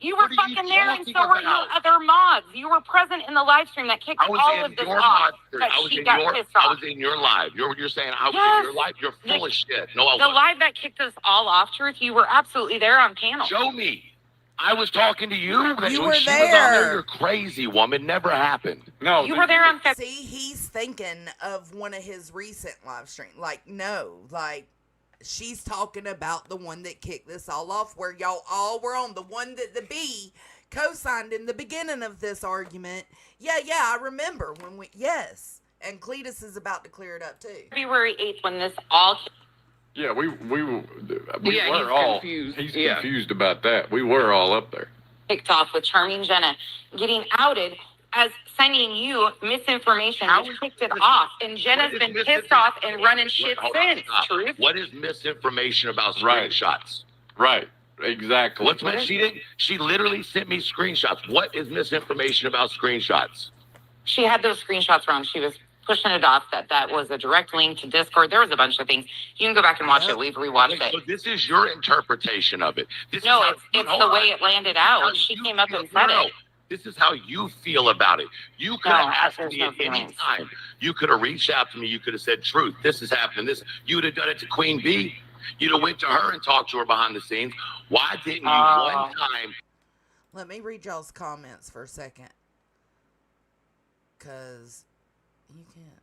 You were What are you fucking there, and talking so were about? you other mods. You were present in the live stream that kicked all of this off. That she got pissed I off. was in your live. You're saying I was Yes. in your live. You're full of shit. No, I The wasn't. live that kicked us all off, Truth, you were absolutely there on panel. Show me. I was talking to you. You When were she was on there. You're crazy, woman. Never happened. No. You were there on See, he's thinking of one of his recent live streams. Like, no, like, she's talking about the one that kicked this all off, where y'all all were on, the one that the B co-signed in the beginning of this argument. Yeah, I remember when we, yes. And Cletus is about to clear it up too. February 8th when this all Yeah, we were he's all confused. He's Yeah. confused about that. We were all up there. kicked off with Charming Jenna getting outed as sending you misinformation. How You is kicked it this- off, and Jenna's what is been pissed off and running shit Hold on, since. stop. Truth. What is misinformation about Right. screenshots? Right. Exactly. What's what she did? She literally sent me screenshots. What is misinformation about screenshots? She had those screenshots wrong. She was pushing it off that was a direct link to Discord. There was a bunch of things. You can go back and watch it. We've rewatched So it. this is your interpretation of it. This No, is how, it's hold the on. way it landed How out. She you came up feel- and said no, it. This is how you feel about it. You could No, have asked there's me no at any feelings. time. You could have reached out to me. You could have said, "Truth, this is happening." This you would have done it to Queen Bee. You'd have went to her and talked to her behind the scenes. Why didn't you one time? Let me read y'all's comments for a second. Because you can't.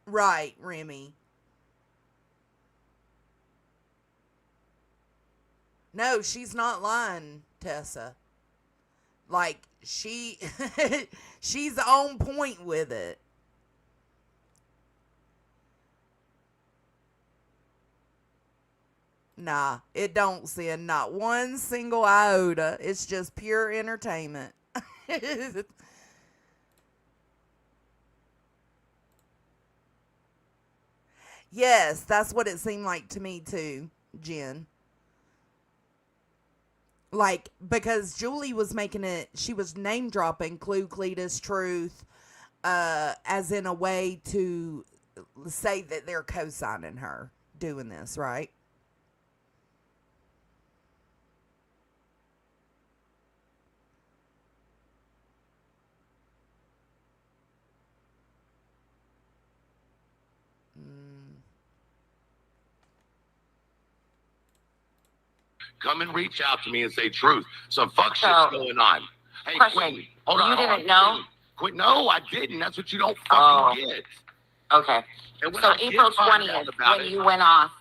Right, Remy. No, she's not lying, Tessa. Like, she's on point with it. Nah, it don't sin not one single iota. It's just pure entertainment. Yes, that's what it seemed like to me too, Jen. Like, because Julie was making it, she was name dropping Clue, Cletus, Truth, as in a way to say that they're co-signing her doing this, right? Come and reach out to me and say, "Truth, some fuck shit's So, going on." Hey, question. Queen, hold on. You hold didn't on, know? Queen. No, I didn't. That's what you don't Oh. fucking get. Okay. And when So I did April find out 20th, about when it, you went off.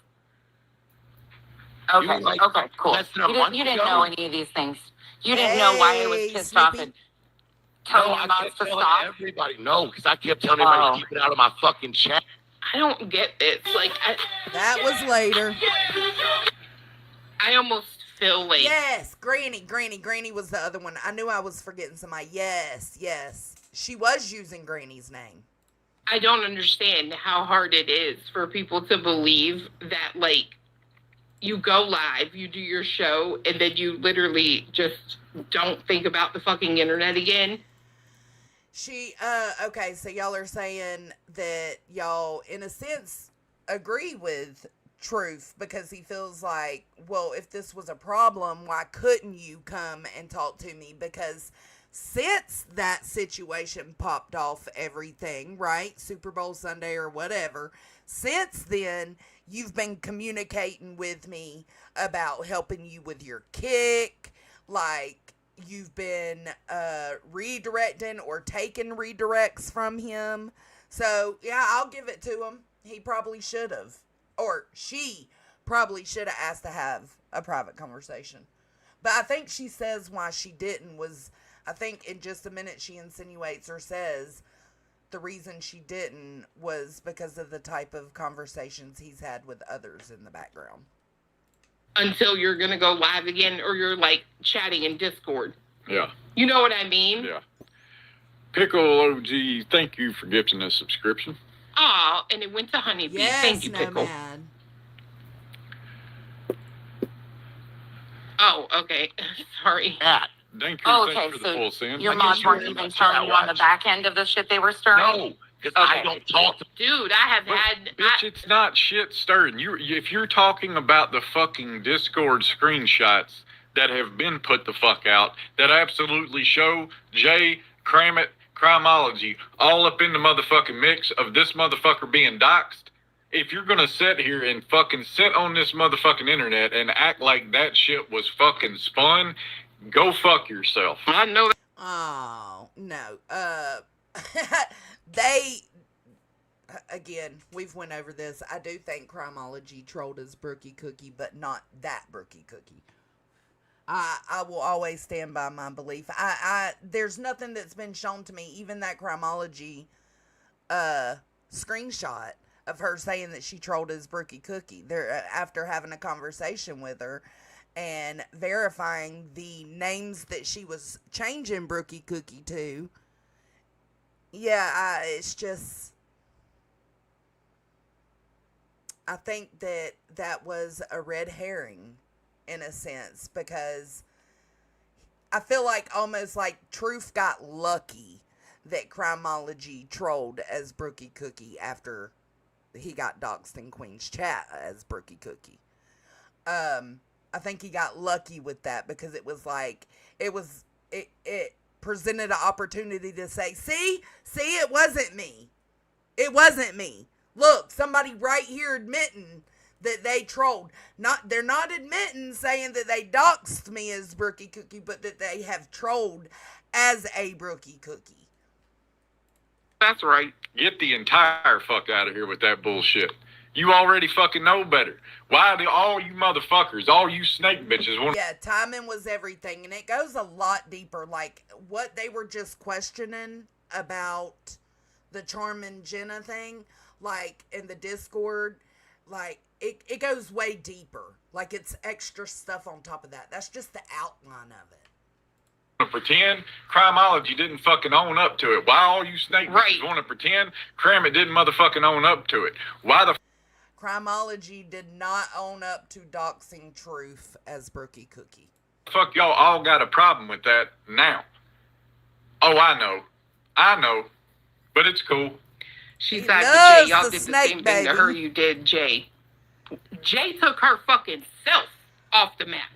You Okay. were like Okay. Cool. less than a month You didn't ago? know any of these things. You didn't know why I was Hey, pissed off Snippy. and telling no, your I moms kept to telling stop. everybody no, because I kept telling everybody Oh. to keep it out of my fucking chat. I don't get this. Like, That was later. I almost feel like Yes, Granny was the other one. I knew I was forgetting somebody. Yes. She was using Granny's name. I don't understand how hard it is for people to believe that, like, you go live, you do your show, and then you literally just don't think about the fucking internet again. Okay, so y'all are saying that y'all, in a sense, agree with Truth because he feels like, well, if this was a problem, why couldn't you come and talk to me? Because since that situation popped off everything, right? Super Bowl Sunday or whatever, since then, you've been communicating with me about helping you with your kick, like, you've been redirecting or taking redirects from him. So, yeah, I'll give it to him. He probably should have. Or she probably should have asked to have a private conversation. But I think she says why she didn't was, I think in just a minute she insinuates or says the reason she didn't was because of the type of conversations he's had with others in the background. Until you're going to go live again or you're, like, chatting in Discord. Yeah. You know what I mean? Yeah. Pickle OG, thank you for gifting a subscription. Aw, and it went to Honeybee. Yes, Thank you, Pickle. Nomad. Oh, okay. Sorry. Chat. Thank you, Oh, thank okay, you for the so full send. Your I moms guess weren't you're in even my telling chat, you on the watch. back end of the shit they were stirring? No, because I Okay. don't talk to. Dude, I have had... Bitch, it's not shit stirring. If you're talking about the fucking Discord screenshots that have been put the fuck out, that absolutely show Jay, Kramit, Crimology all up in the motherfucking mix of this motherfucker being doxxed. If you're gonna sit here and fucking sit on this motherfucking internet and act like that shit was fucking spun, go fuck yourself. I know that. Oh, no. Again, we've went over this. I do think Crimology trolled as Brookie Cookie, but not that Brookie Cookie. I will always stand by my belief. There's nothing that's been shown to me, even that Crimology screenshot of her saying that she trolled as Brookie Cookie there after having a conversation with her. and verifying the names that she was changing Brookie Cookie to. Yeah, it's just, I think that was a red herring in a sense, because I feel like almost like Truth got lucky that Crimeology trolled as Brookie Cookie after he got doxxed in Queen's chat as Brookie Cookie. I think he got lucky with that, because it was like, it presented an opportunity to say, see, it wasn't me. It wasn't me. Look, somebody right here admitting that they trolled. They're not admitting saying that they doxed me as Brookie Cookie, but that they have trolled as a Brookie Cookie. That's right. Get the entire fuck out of here with that bullshit. You already fucking know better. Why do all you motherfuckers, all you snake bitches want... Yeah, timing was everything, and it goes a lot deeper. Like, what they were just questioning about the Charmin Jenna thing, like, in the Discord, like, it goes way deeper. Like, it's extra stuff on top of that. That's just the outline of it. Pretend Crimeology didn't fucking own up to it. Why all you snake bitches want to pretend Cram-It didn't motherfucking own up to it? Why the... Crimeology did not own up to doxing Truth as Brookie Cookie. Fuck y'all all got a problem with that now. Oh, I know. But it's cool. She He said, loves Jay, y'all the did the snake, same thing to baby. her you did Jay. Jay took her fucking self off the map.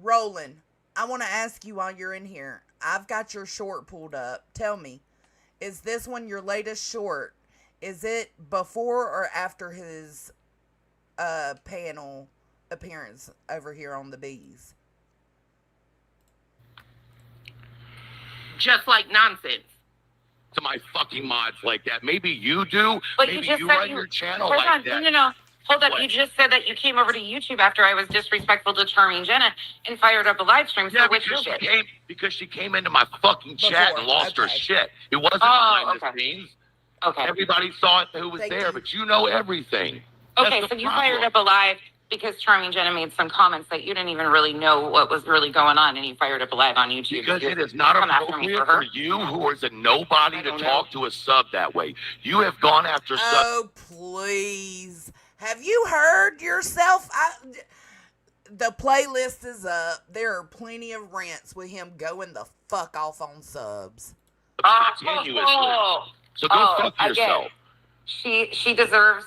Roland, I want to ask you while you're in here. I've got your short pulled up. Tell me, is this one your latest short? Is it before or after his panel appearance over here on the Bees? Just like nonsense. To my fucking mods like that. Maybe you do. But Maybe you just you said run you... your channel Hold like on. that. No. Hold up. What? You just said that you came over to YouTube after I was disrespectful to Charming Jenna and fired up a live stream. So Yeah, what's your shit? because she came into my fucking chat and lost her shit. It wasn't behind the scenes. Okay. Everybody saw it who was there, but you know everything. Okay, That's so the you problem. fired up a live because Charming Jenna made some comments that you didn't even really know what was really going on, and you fired up a live on YouTube. Because You're it is not come after me appropriate for her? for you, who is a nobody, to talk to a sub that way. You have gone after sub. Oh, please. Have you heard yourself? The playlist is up. There are plenty of rants with him going the fuck off on subs. Continuously. So go fuck I get yourself. it. She deserves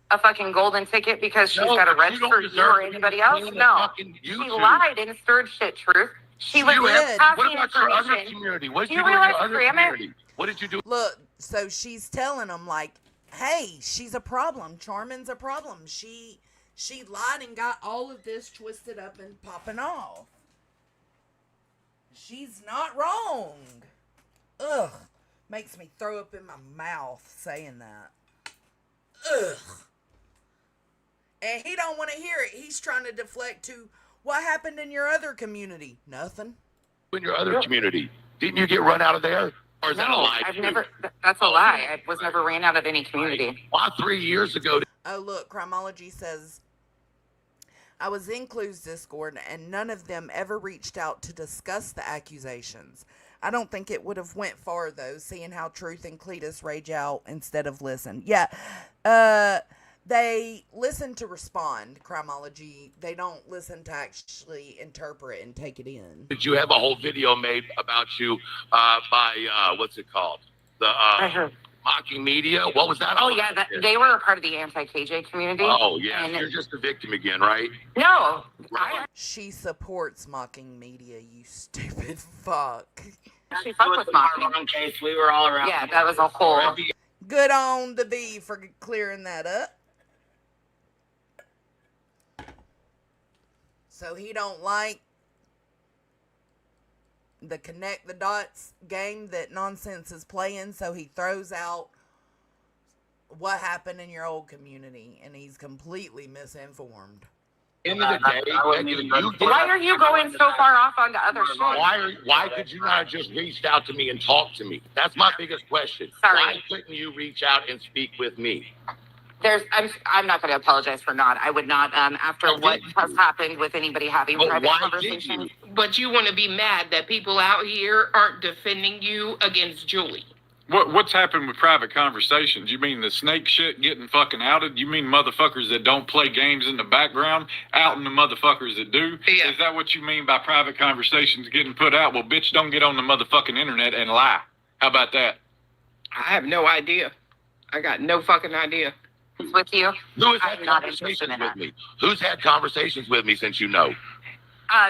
a fucking golden ticket because she's got a but you don't register you deserve or to be anybody else? playing the No. fucking She YouTube. lied and stirred shit, Truth. She was did. passing What about your other information. community? What did Do you you do in your realize, other Cram-It? community? What did you do? Look, so she's telling him, like, hey, she's a problem. Charmin's a problem. She lied and got all of this twisted up and popping off. She's not wrong. Ugh. Makes me throw up in my mouth saying that. Ugh. And he don't want to hear it. He's trying to deflect to what happened in your other community. Nothing. In your other community? Didn't you get run out of there? Or is that a No, lie? I've too? never. That's a lie. I was never ran out of any community. Why 3 years ago? Oh, look, Crimeology says, I was in Clue's Discord and none of them ever reached out to discuss the accusations. I don't think it would have went far, though, seeing how Truth and Cletus rage out instead of listen. Yeah, they listen to respond, Crimeology. They don't listen to actually interpret and take it in. Did you have a whole video made about you by, what's it called? I heard. Mocking Media? What was that? Oh all yeah, about? they were a part of the anti-KJ community. Oh, yeah. And You're just a victim again, right? no, She supports Mocking Media, you stupid fuck. she fucked with Mocking. Case, we were all around. Yeah, that was a whole. Good on the B for clearing that up. So he don't like the connect the dots game that Nonsense is playing, so he throws out what happened in your old community, and he's completely misinformed. End of the day, Why are you going so far off onto other shit? Why could you not have just reached out to me and talked to me? That's my biggest question. Sorry. Why couldn't you reach out and speak with me? I'm not going to apologize for not. I would not. After what has happened with anybody having private conversations. But you want to be mad that people out here aren't defending you against Julie. What's happened with private conversations? You mean the snake shit getting fucking outed? You mean motherfuckers that don't play games in the background outing the motherfuckers that do? Yeah. Is that what you mean by private conversations getting put out? Well, bitch, don't get on the motherfucking internet and lie. How about that? I have no idea. I got no fucking idea. With you? Who has had I'm not conversations interested in with that. me? Who's had conversations with me since you know?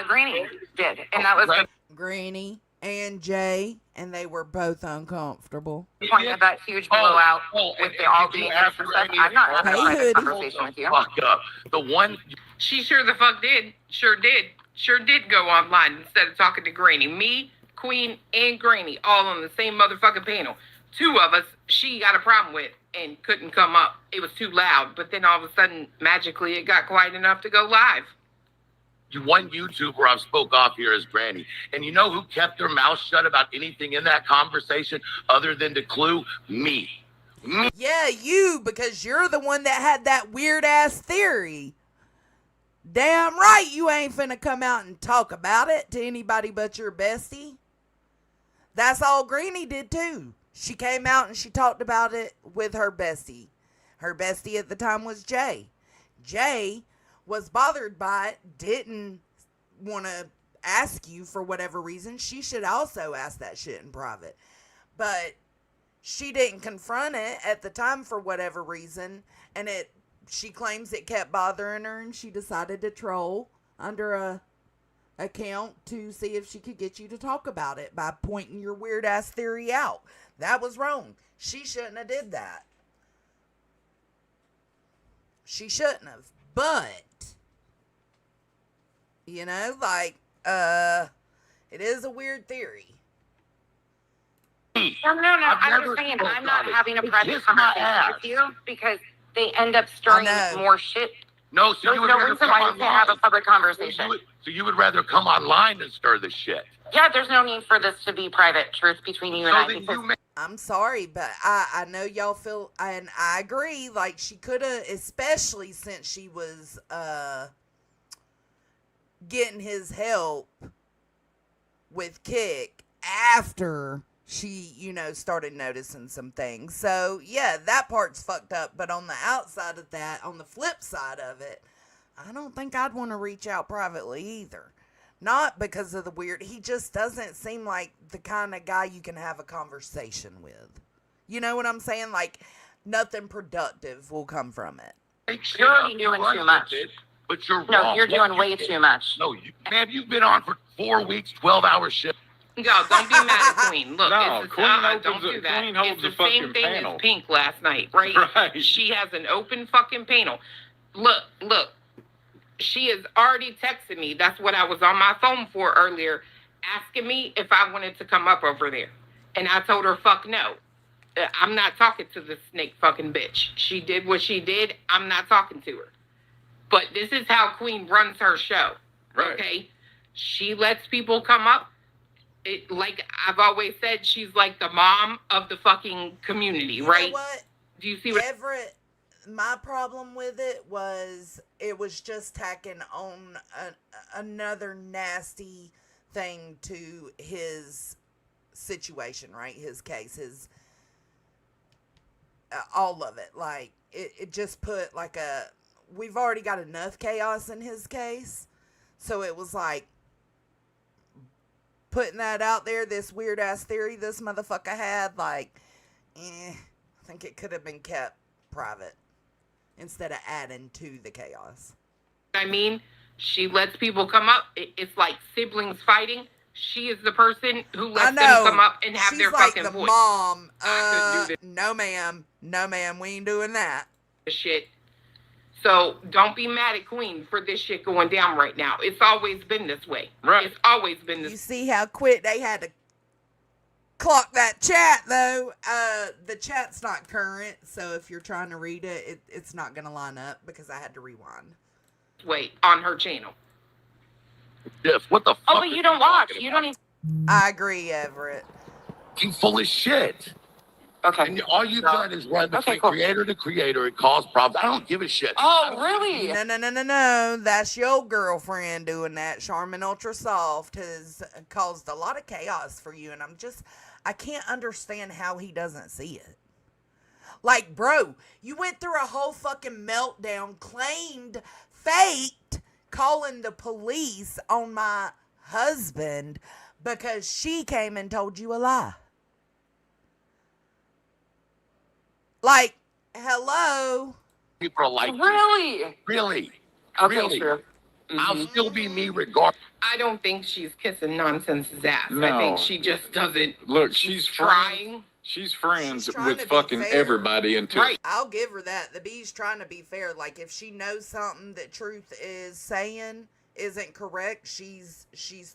Granny did, and that was the Granny and Jay, and they were both uncomfortable. point of that huge blowout with the all being here for stuff. I'm not having a Hey, private Hoodie. conversation with you. Fuck up. The one She sure the fuck did. Sure did go online instead of talking to Granny. Me, Queen, and Granny all on the same motherfucking panel. Two of us, she got a problem with and couldn't come up. It was too loud. But then all of a sudden, magically, it got quiet enough to go live. one YouTuber I've spoke off here is Granny. And you know who kept their mouth shut about anything in that conversation other than to clue? Me. Yeah, you, because you're the one that had that weird ass theory. Damn right you ain't finna come out and talk about it to anybody but your bestie. That's all Granny did too. She came out and she talked about it with her bestie. Her bestie at the time was Jay. Jay was bothered by it, didn't want to ask you for whatever reason. She should also ask that shit in private. But she didn't confront it at the time for whatever reason, and she claims it kept bothering her, and she decided to troll under a account to see if she could get you to talk about it by pointing your weird ass theory out. That was wrong. She shouldn't have did that. She shouldn't have. But you know, like, it is a weird theory. No. I'm just saying, I'm not having a private conversation with you because they end up stirring more shit. No, so There's you would no rather reason come why we can't have a online. public conversation. So you would rather come online and stir the shit. Yeah, there's no need for this to be private truth between you and I. Because I'm sorry, but I know y'all feel, and I agree, like she could have, especially since she was getting his help with Kick after she, started noticing some things. So, yeah, that part's fucked up. But on the outside of that, on the flip side of it, I don't think I'd want to reach out privately either. Not because of the weird. He just doesn't seem like the kind of guy you can have a conversation with. You know what I'm saying? Like, nothing productive will come from it. you're already doing too much. But you're wrong. No, you're doing way too much. No, man, you've been on for 4 weeks, 12-hour shift. No, don't be mad at Queen. Look, No, it's Queen don't do that. Queen holds it's the the same fucking thing panel. as Pink last night, right? Right. She has an open fucking panel. Look. She has already texted me. That's what I was on my phone for earlier, asking me if I wanted to come up over there. And I told her, fuck no. I'm not talking to the snake fucking bitch. She did what she did. I'm not talking to her. But this is how Queen runs her show. Right. Okay? She lets people come up. Like I've always said, she's like the mom of the fucking community, right? You know what? Do you see what Everett, my problem with it was just tacking on another nasty thing to his situation, right? His case, all of it. Like, it just put like we've already got enough chaos in his case. So it was like putting that out there, this weird ass theory this motherfucker had, like, I think it could have been kept private instead of adding to the chaos. I mean? She lets people come up. It's like siblings fighting. She is the person who lets them come up and have their like fucking the voice. Mom, I couldn't do no ma'am, we ain't doing that. this shit. So don't be mad at Queen for this shit going down right now. It's always been this way. Right. It's always been this You see how quick they had to clock that chat, though. The chat's not current, so if you're trying to read it, it's not going to line up because I had to rewind. way on her channel. Yes, what the fuck? Oh, but you don't watch. You don't even. I agree, Everett. You full of shit. Okay. And all you've done is run between cool. creator to creator and cause problems. I don't give a shit. Oh, really? No. That's your girlfriend doing that. Charmin Ultra Soft has caused a lot of chaos for you, and I can't understand how he doesn't see it. Like, bro, you went through a whole fucking meltdown, faked calling the police on my husband because she came and told you a lie. Like, hello? People are like, Really? really? Okay, Really? true. I'll still be me regardless. I don't think she's kissing Nonsense's ass. No. I think she just doesn't. Look, she's trying. She's friends She's trying with to be fucking fair. everybody until Right. I'll give her that. The B's trying to be fair. Like, if she knows something that Truth is saying isn't correct, she's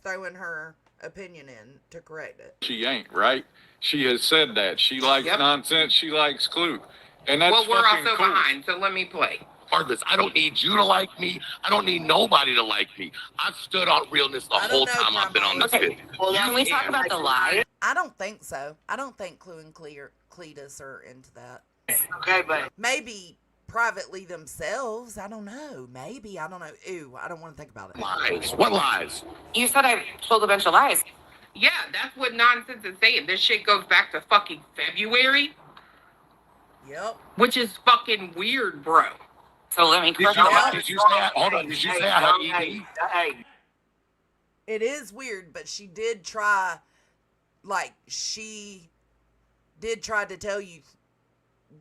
throwing her opinion in to correct it. she ain't, right? She has said that. She likes Yep. nonsense. She likes Clue. And that's Well, we're fucking also cool. behind, so let me play. Regardless, I don't need you to like me. I don't need nobody to like me. I've stood on realness the I don't whole know, time I've been on this Okay. video. Well, Can we talk about the lie? I don't think so. I don't think Clue and Cletus are into that. Okay, but Maybe privately themselves. I don't know. Maybe. I don't know. Ew, I don't want to think about it. Lies. What lies? You said I told a bunch of lies. Yeah, that's what Nonsense is saying. This shit goes back to fucking February, Yep. which is fucking weird, bro. So let me Did you, clarify. did you say, hold on, did you say I had ED? Hey, It is weird, but she did try, like, she did try to tell you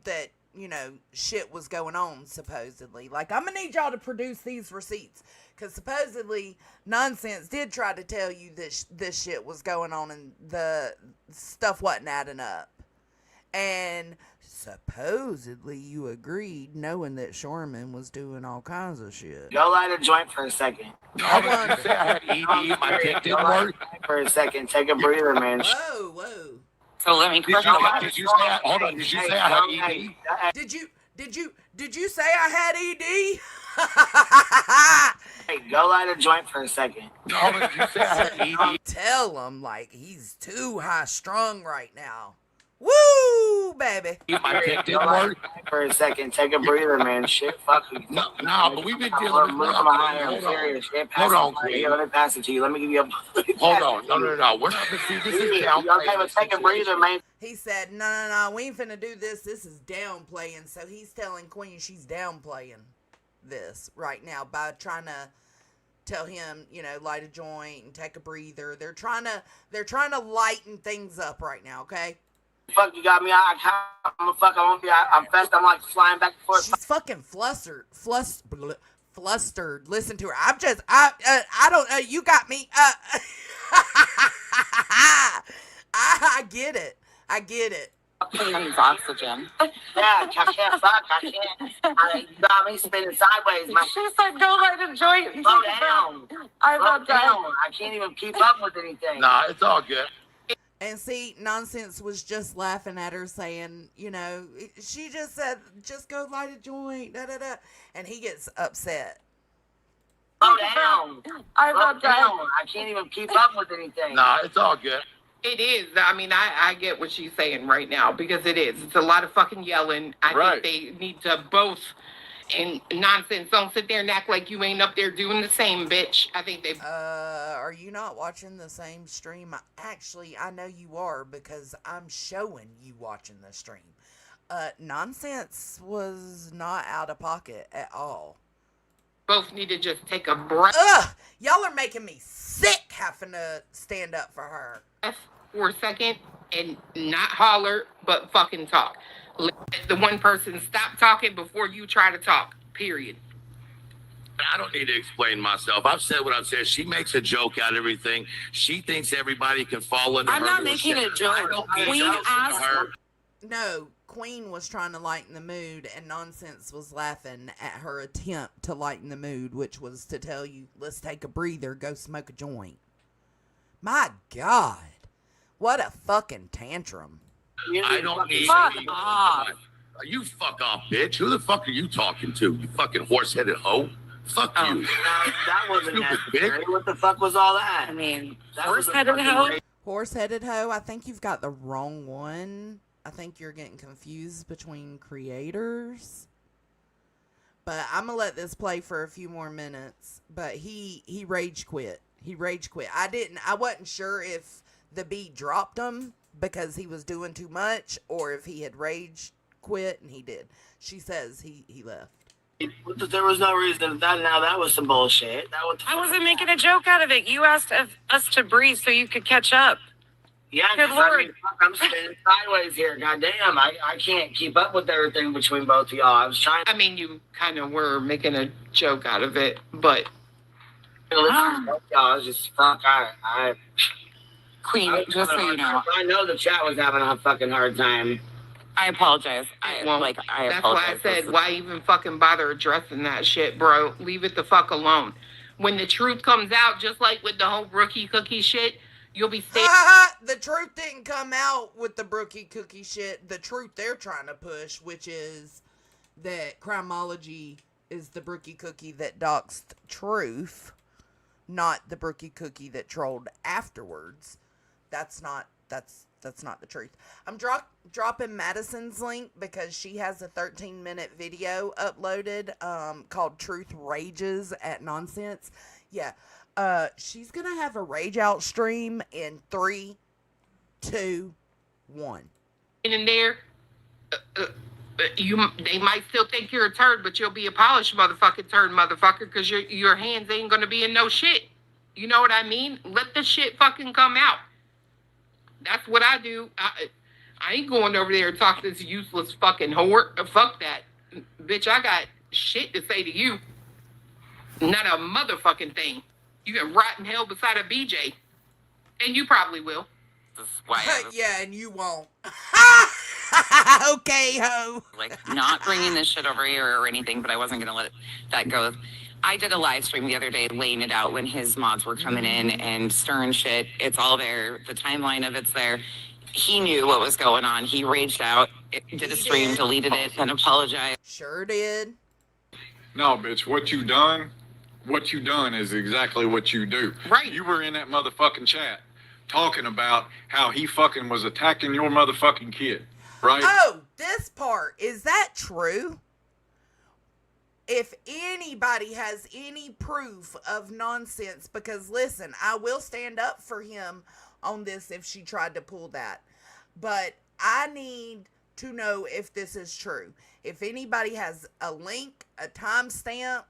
that, you know, shit was going on, supposedly. Like, I'm gonna need y'all to produce these receipts, because supposedly Nonsense did try to tell you that this shit was going on and the stuff wasn't adding up. And supposedly you agreed, knowing that Shorman was doing all kinds of shit. go light a joint for a second. Hold on, did you say I had ED? My dick didn't work? For a second, take a breather, man. Whoa. So let me Did you, clarify. did you say, hold on, did you say I had ED? Did you say I had ED? Hey, go light a joint for a second. Hold on, did you say I had ED? Tell him like he's too high strung right now. Woo, baby. My dick Go didn't light a work? joint for a second, take a breather, man. Shit, fuck you. No, but we've been dealing with I'm serious. Shit, pass Hold it on, to Queen. you. Let me pass it to you. Let me give you a. Hold on. No. We're not this is down. Okay, but take a breather, man. He said, no, we ain't finna do this. This is downplaying. So he's telling Queen she's downplaying this right now by trying to tell him, you know, light a joint and take a breather. They're trying to lighten things up right now, okay? Fuck, you got me. I'm a fuck. I'm fast. I'm like flying back and forth. She's fucking flustered. Flustered. Listen to her. I don't, you got me. I get it. He needs oxygen. Yeah, I can't fuck. I can't. You got me spinning sideways. My She said, go light a joint. slow down. I Slow love down. that. I can't even keep up with anything. Nah, it's all good. And see, Nonsense was just laughing at her saying, you know, she just said, just go light a joint, da-da-da. And he gets upset. Slow down. I Slow love that. down. I can't even keep up with anything. Nah, it's all good. It is. I mean, I get what she's saying right now because it is. It's a lot of fucking yelling. I Right. think they need to both. And Nonsense, don't sit there and act like you ain't up there doing the same, bitch. I think they. Are you not watching the same stream? Actually, I know you are because I'm showing you watching the stream. Nonsense was not out of pocket at all. Both need to just take a breath Ugh! Y'all are making me sick having to stand up for her. for a second and not holler, but fucking talk. Let the one person stop talking before you try to talk, period. I don't need to explain myself. I've said what I've said. She makes a joke out of everything. She thinks everybody can fall under I'm her not little making shit. a joke. I don't need We jokes to asked her. No, Queen was trying to lighten the mood, and Nonsense was laughing at her attempt to lighten the mood, which was to tell you, let's take a breather, go smoke a joint. My God. What a fucking tantrum. I don't need Fuck any- off. You fuck off, bitch. Who the fuck are you talking to? You fucking horse-headed hoe. Fuck you. No, that wasn't Stupid necessary. bitch. What the fuck was all that? I mean, That was a horse-headed fucking hoe. rape. Horse-headed hoe, I think you've got the wrong one. I think you're getting confused between creators. But I'm gonna let this play for a few more minutes. But he rage quit. He rage quit. I wasn't sure if the bee dropped him because he was doing too much, or if he had rage quit, and he did. She says he left. There was no reason. That was some bullshit. I wasn't making a joke out of it. You asked us to breathe so you could catch up. Yeah, Good I Lord. mean, fuck, I'm spinning sideways here. Goddamn, I can't keep up with everything between both of y'all. I was trying to I mean, you kind of were making a joke out of it, but listen to both y'all. I was just fuck. Queen, just so you know, I know the chat was having a fucking hard time. I apologize. I that's apologize. why I said, why even fucking bother addressing that shit, bro? Leave it the fuck alone. When the truth comes out, just like with the whole Brookie Cookie shit, you'll be staying. The truth didn't come out with the Brookie Cookie shit. The truth they're trying to push, which is that Crimology is the Brookie Cookie that doxed Truth, not the Brookie Cookie that trolled afterwards. That's not the truth. I'm dropping Madison's link because she has a 13-minute video uploaded called Truth Rages at Nonsense. Yeah. She's going to have a rage out stream in 3, 2, 1. In there, they might still think you're a turd, but you'll be a polished motherfucking turd, motherfucker, because your hands ain't going to be in no shit. You know what I mean? Let the shit fucking come out. That's what I do. I ain't going over there and talk to this useless fucking whore. Fuck that. Bitch, I got shit to say to you. Not a motherfucking thing. You can rot in hell beside a BJ. And you probably will. Yeah, and you won't. Okay, ho. Like, not bringing this shit over here or anything, but I wasn't going to let that go. I did a live stream the other day laying it out when his mods were coming in and stirring shit. It's all there. The timeline of it's there. He knew what was going on. He raged out, did a stream, deleted it, and apologized. Sure did. No, bitch, what you done is exactly what you do. Right. You were in that motherfucking chat talking about how he fucking was attacking your motherfucking kid, right? Oh, this part. Is that true? If anybody has any proof of Nonsense, because listen, I will stand up for him on this if she tried to pull that. But I need to know if this is true. If anybody has a link, a timestamp,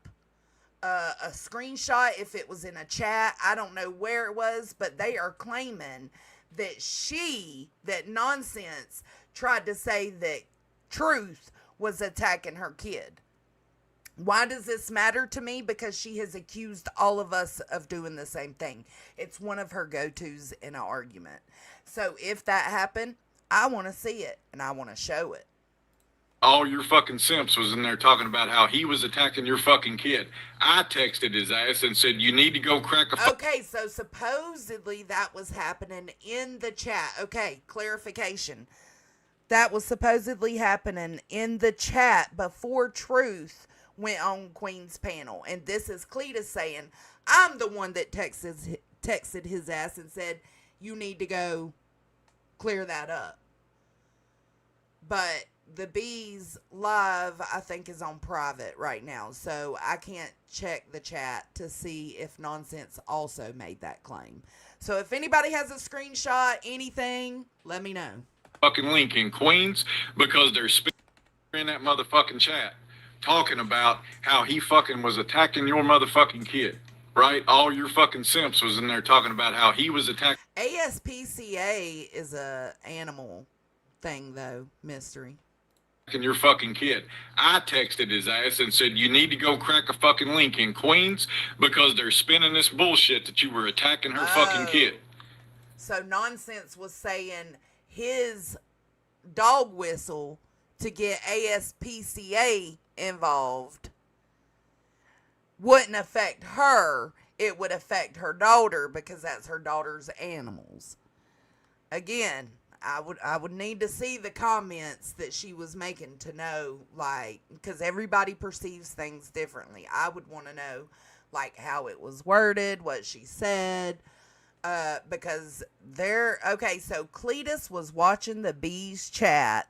a screenshot, if it was in a chat, I don't know where it was, but they are claiming that Nonsense tried to say that Truth was attacking her kid. Why does this matter to me? Because she has accused all of us of doing the same thing. It's one of her go-tos in an argument. So if that happened, I want to see it and I want to show it. All your fucking simps was in there talking about how he was attacking your fucking kid. I texted his ass and said, you need to go crack a... Okay, so supposedly that was happening in the chat. Okay, clarification. That was supposedly happening in the chat before Truth went on Queen's panel. And this is Cletus saying, I'm the one that texted his ass and said, you need to go clear that up. But the Bees live, I think, is on private right now. So I can't check the chat to see if Nonsense also made that claim. So if anybody has a screenshot, anything, let me know. Fucking link in Queens because they're in that motherfucking chat talking about how he fucking was attacking your motherfucking kid, right? All your fucking simps was in there talking about how he was attacking. ASPCA is a animal thing, though, mystery. Your fucking kid. I texted his ass and said, you need to go crack a fucking link in Queens because they're spinning this bullshit that you were attacking her fucking kid. So Nonsense was saying his dog whistle to get ASPCA involved wouldn't affect her. It would affect her daughter because that's her daughter's animals. Again, I would need to see the comments that she was making to know, like, because everybody perceives things differently. I would want to know, like, how it was worded, what she said, Because they're okay. So Cletus was watching the bees chat.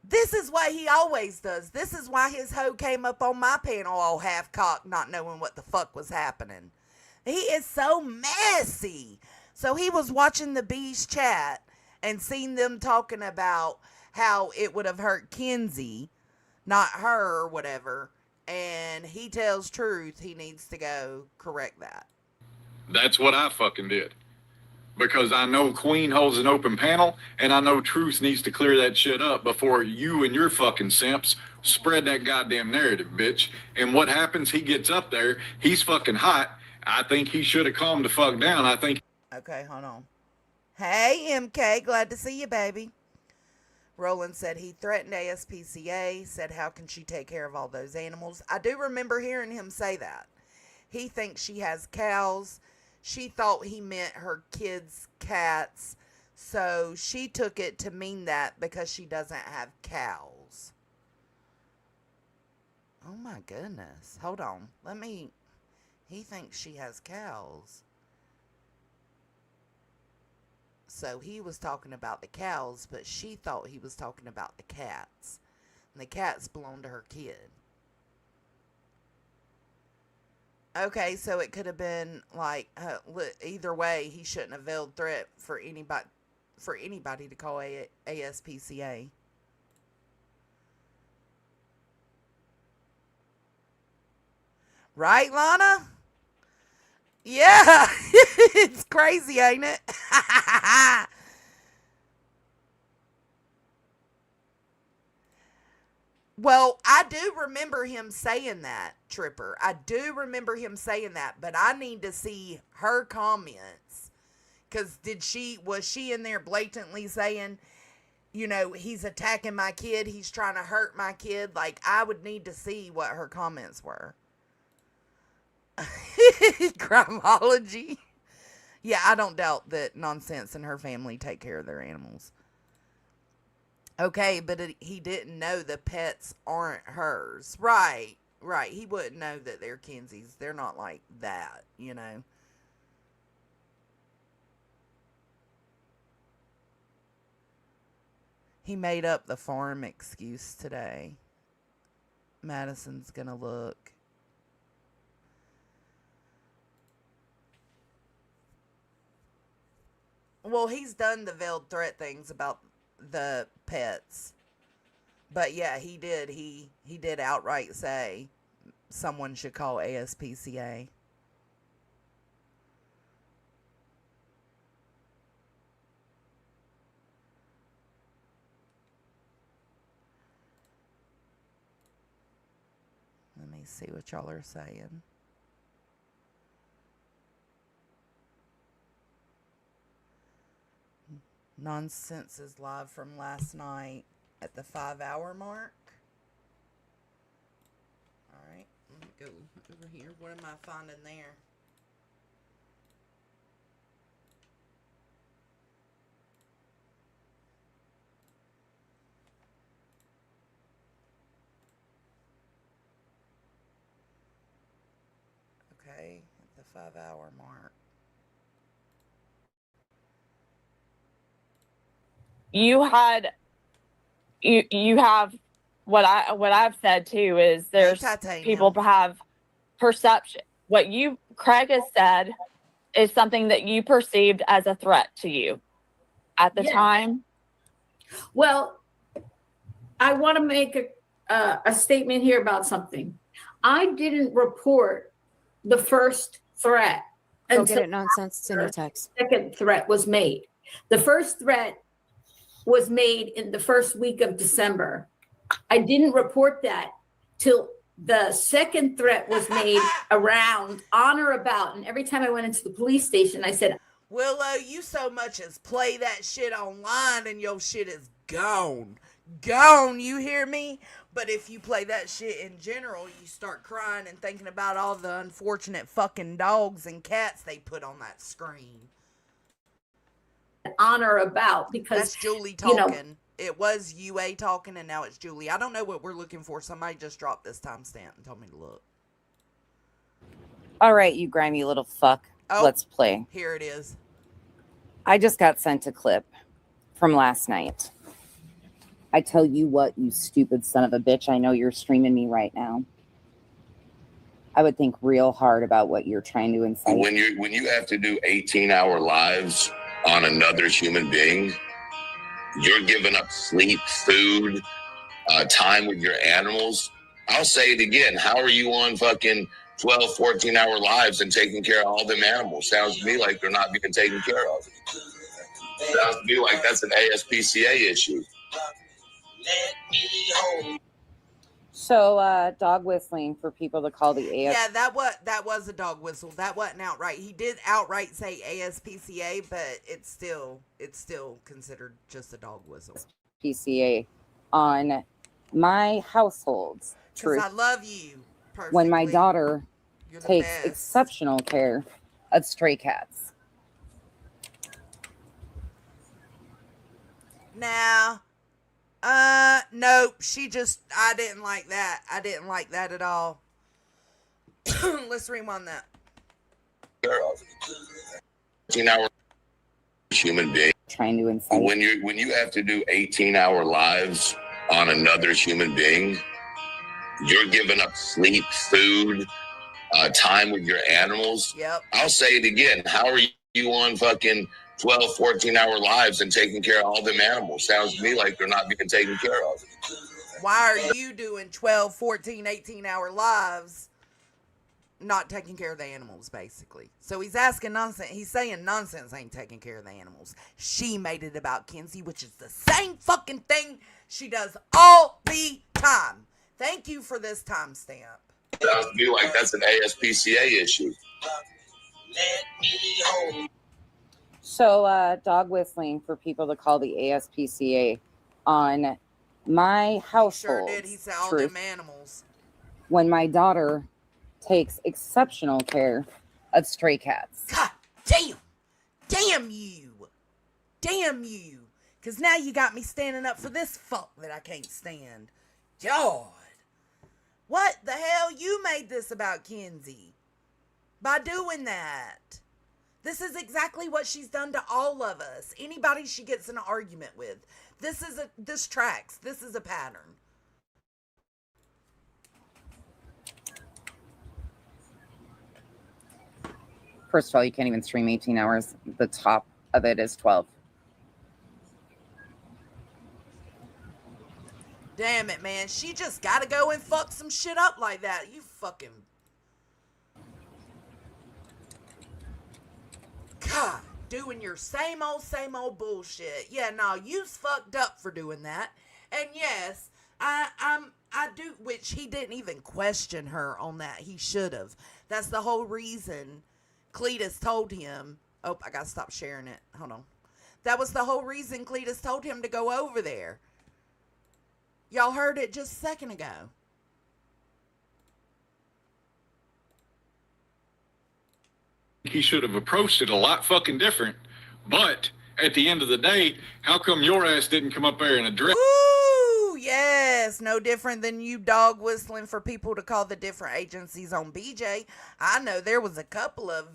This is what he always does. This is why his hoe came up on my panel all half cocked, not knowing what the fuck was happening. He is so messy. So he was watching the bees chat and seen them talking about how it would have hurt Kenzie, not her or whatever. And he tells truth. He needs to go correct that. That's what I fucking did. Because I know Queen holds an open panel, and I know Truth needs to clear that shit up before you and your fucking simps spread that goddamn narrative, bitch. And what happens, he gets up there, he's fucking hot. I think he should have calmed the fuck down. I think... Okay, hold on. Hey, MK, glad to see you, baby. Roland said he threatened ASPCA, said how can she take care of all those animals. I do remember hearing him say that. He thinks she has cows. She thought he meant her kids' cats, so she took it to mean that because she doesn't have cows. Oh my goodness. Hold on. He thinks she has cows. So he was talking about the cows, but she thought he was talking about the cats. And the cats belong to her kid. Okay, so it could have been like either way. He shouldn't have veiled threat for anybody to call ASPCA. Right, Lana? Yeah, it's crazy, ain't it? Well, I do remember him saying that, Tripper. I do remember him saying that, but I need to see her comments. Because was she in there blatantly saying, you know, he's attacking my kid, he's trying to hurt my kid? Like, I would need to see what her comments were. Crimology. Yeah, I don't doubt that Nonsense and her family take care of their animals. Okay, but he didn't know the pets aren't hers. Right. He wouldn't know that they're Kenzie's. They're not like that, you know. He made up the farm excuse today. Madison's gonna look. Well, he's done the veiled threat things about the pets. But yeah, he did. He did outright say someone should call ASPCA. Let me see what y'all are saying. Nonsense is live from last night at the 5-hour mark. Alright, let me go over here. What am I finding there? Okay, at the 5-hour mark. You have what I've said too is there's people have perception. What Craig has said is something that you perceived as a threat to you at the time. Well, I want to make a statement here about something. I didn't report the first threat until get it, Nonsense. It's in your text. The second threat was made. The first threat was made in the first week of December. I didn't report that till the second threat was made around on or about. And every time I went into the police station, I said, Willow, you so much as play that shit online and your shit is gone. Gone, you hear me? But if you play that shit in general, you start crying and thinking about all the unfortunate fucking dogs and cats they put on that screen. On or about, because that's Julie talking. It was UA talking, and now it's Julie. I don't know what we're looking for. Somebody just dropped this timestamp and told me to look. All right, you grimy little fuck. Let's play. Here it is. I just got sent a clip from last night. I tell you what, you stupid son of a bitch. I know you're streaming me right now. I would think real hard about what you're trying to incite. When you have to do 18-hour lives on another human being, you're giving up sleep, food, time with your animals. I'll say it again. How are you on fucking 12, 14-hour lives and taking care of all them animals? Sounds to me like they're not being taken care of. Sounds to me like that's an ASPCA issue. So, dog whistling for people to call the ASPCA. Yeah, that was a dog whistle. That wasn't outright. He did outright say ASPCA, but it's still considered just a dog whistle. PCA on my household's Because truth. I love you perfectly. When my daughter You're the takes best. exceptional care of stray cats. Now, nope. I didn't like that. I didn't like that at all. Let's rewind that. 18-hour human being. Trying to incite. When you have to do 18-hour lives on another human being, you're giving up sleep, food, time with your animals. Yep. I'll say it again. How are you on fucking 12, 14-hour lives and taking care of all them animals? Sounds to me like they're not being taken care of. Why are you doing 12, 14, 18-hour lives not taking care of the animals, basically? So he's asking nonsense. He's saying nonsense ain't taking care of the animals. She made it about Kenzie, which is the same fucking thing she does all the time. Thank you for this timestamp. Sounds to me like that's an ASPCA issue. So, dog whistling for people to call the ASPCA on my household. Sure did. He said all them animals. When my daughter takes exceptional care of stray cats. God damn. Damn you. Damn you. Because now you got me standing up for this fuck that I can't stand. God. What the hell? You made this about Kenzie by doing that. This is exactly what she's done to all of us. Anybody she gets in an argument with. This tracks. This is a pattern. First of all, you can't even stream 18 hours. The top of it is 12. Damn it, man. She just gotta go and fuck some shit up like that. You fucking... God, doing your same old bullshit. Yeah, no, you's fucked up for doing that. And yes, I do, which he didn't even question her on that. He should have. That's the whole reason Cletus told him. Oh, I gotta stop sharing it. Hold on. That was the whole reason Cletus told him to go over there. Y'all heard it just a second ago. He should have approached it a lot fucking different. But at the end of the day, how come your ass didn't come up there and address? Ooh, yes. No different than you dog whistling for people to call the different agencies on BJ. I know there was a couple of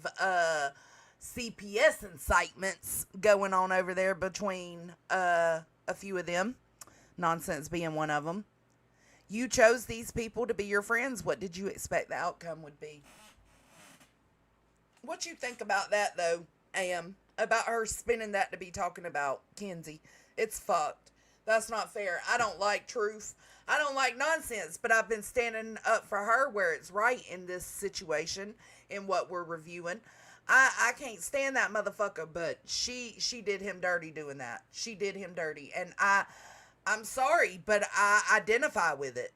CPS incitements going on over there between a few of them. Nonsense being one of them. You chose these people to be your friends. What did you expect the outcome would be? What you think about that, though, Am? About her spinning that to be talking about Kenzie. It's fucked. That's not fair. I don't like truth. I don't like nonsense, but I've been standing up for her where it's right in this situation, in what we're reviewing. I can't stand that motherfucker, but she did him dirty doing that. She did him dirty, and I'm sorry, but I identify with it.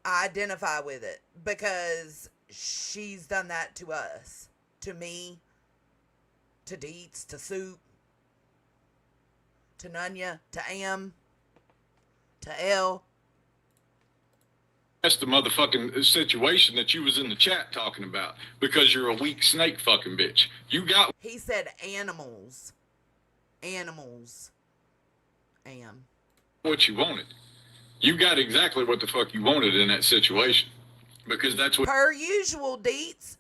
I identify with it because she's done that to us, to me, to Deets, to Soup, to Nunya, to Am, to L. That's the motherfucking situation that you was in the chat talking about, because you're a weak snake fucking bitch. You got... He said animals. Animals. Am. What you wanted. You got exactly what the fuck you wanted in that situation. because that's what. Per usual, Deets.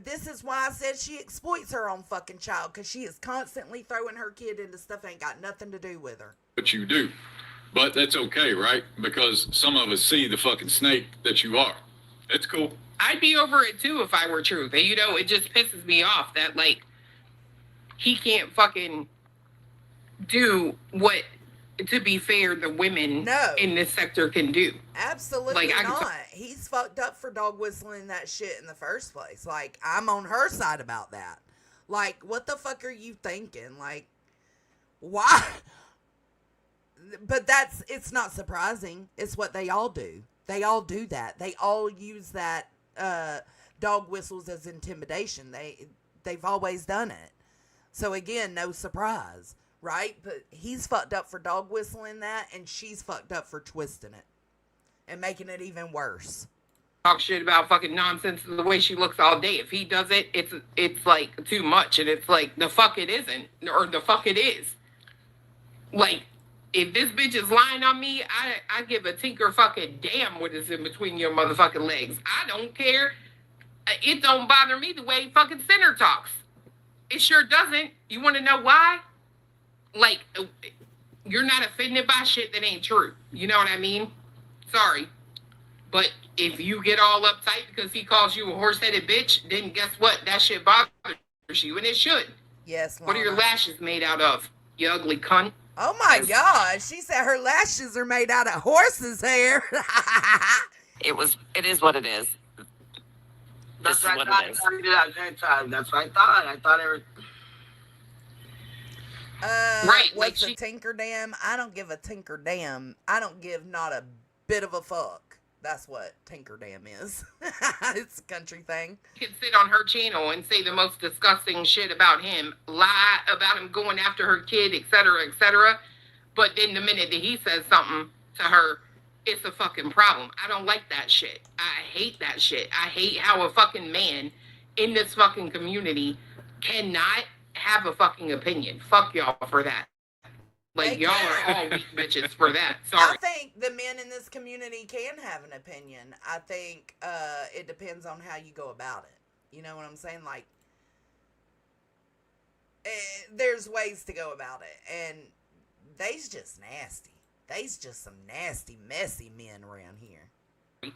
This is why I said she exploits her own fucking child, because she is constantly throwing her kid into stuff that ain't got nothing to do with her. What you do. But that's okay, right? Because some of us see the fucking snake that you are. It's cool. I'd be over it too if I were truth. And, you know, it just pisses me off that, like, he can't fucking do what, to be fair, the women in this sector can do. Absolutely not. He's fucked up for dog whistling that shit in the first place. Like, I'm on her side about that. Like, what the fuck are you thinking? Like, why? But it's not surprising. It's what they all do. They all do that. They all use that dog whistles as intimidation. They've always done it. So again, no surprise, right? But he's fucked up for dog whistling that, and she's fucked up for twisting it and making it even worse. Talk shit about fucking nonsense the way she looks all day. If he does it, it's like too much, and it's like the fuck it isn't, or the fuck it is. Like, if this bitch is lying on me, I give a tinker fucking damn what is in between your motherfucking legs. I don't care. It don't bother me the way fucking Sinner talks. It sure doesn't. You want to know why? Like, you're not offended by shit that ain't true. You know what I mean? Sorry. But if you get all uptight because he calls you a horse-headed bitch, then guess what? That shit bothers you, and it should. Yes, Lana. What are your lashes made out of, you ugly cunt? Oh my God, she said her lashes are made out of horse's hair. It is what it is. That's what I thought. That's what I thought. I thought it was. Right, what's a tinker damn? I don't give a tinker damn. I don't give not a bit of a fuck. That's what tinker damn is. It's a country thing. You can sit on her channel and say the most disgusting shit about him, lie about him going after her kid, etc., etc. But then the minute that he says something to her, it's a fucking problem. I don't like that shit. I hate that shit. I hate how a fucking man in this fucking community cannot have a fucking opinion. Fuck y'all for that. Like, y'all are all weak bitches for that. Sorry. I think the men in this community can have an opinion. I think it depends on how you go about it. You know what I'm saying? Like, there's ways to go about it. And they's just nasty. They's just some nasty, messy men around here.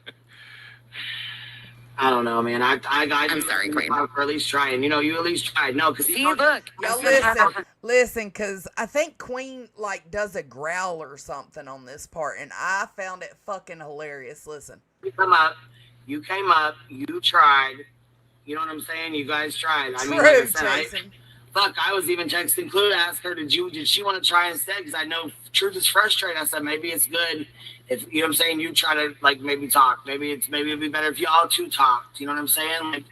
I don't know, man. I'm sorry, Queen. For at least trying. You know, you at least tried. No, because See, look. Y'all listen, because I think Queen, like, does a growl or something on this part, and I found it fucking hilarious. Listen. You came up, you tried. You know what I'm saying? You guys tried. I mean, like I said, I was even texting Clue to ask her, did she want to try instead? Because I know Truth is frustrating. I said, maybe it's good if, you know what I'm saying, you try to, like, maybe talk. Maybe it'd be better if y'all two talked. You know what I'm saying? Like,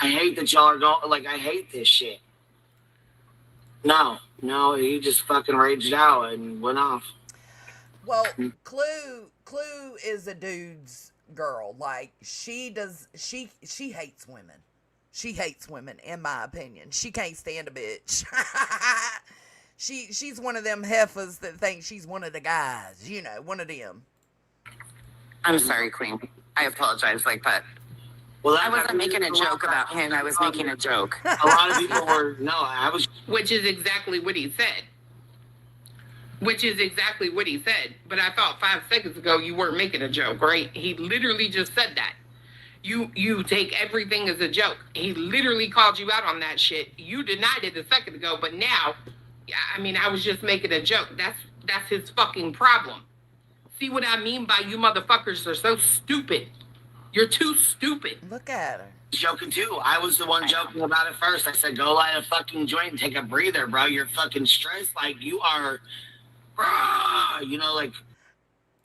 I hate that y'all are going, like, I hate this shit. No, he just fucking raged out and went off. Well, Clue is a dude's girl. Like, she hates women. She hates women, in my opinion. She can't stand a bitch. She's one of them heifers that think she's one of the guys. You know, one of them. I'm sorry, Queen. I apologize like that. Well, I wasn't making a joke about him. I was making a joke. A lot of people were, Which is exactly what he said. But I thought 5 seconds ago you weren't making a joke, right? He literally just said that. You take everything as a joke. He literally called you out on that shit. You denied it a second ago, but now, I mean, I was just making a joke. That's his fucking problem. See what I mean by you motherfuckers are so stupid. You're too stupid. Look at her. Joking too. I was the one joking about it first. I said, go light a fucking joint and take a breather, bro. You're fucking stressed. Like, you are, you know, like.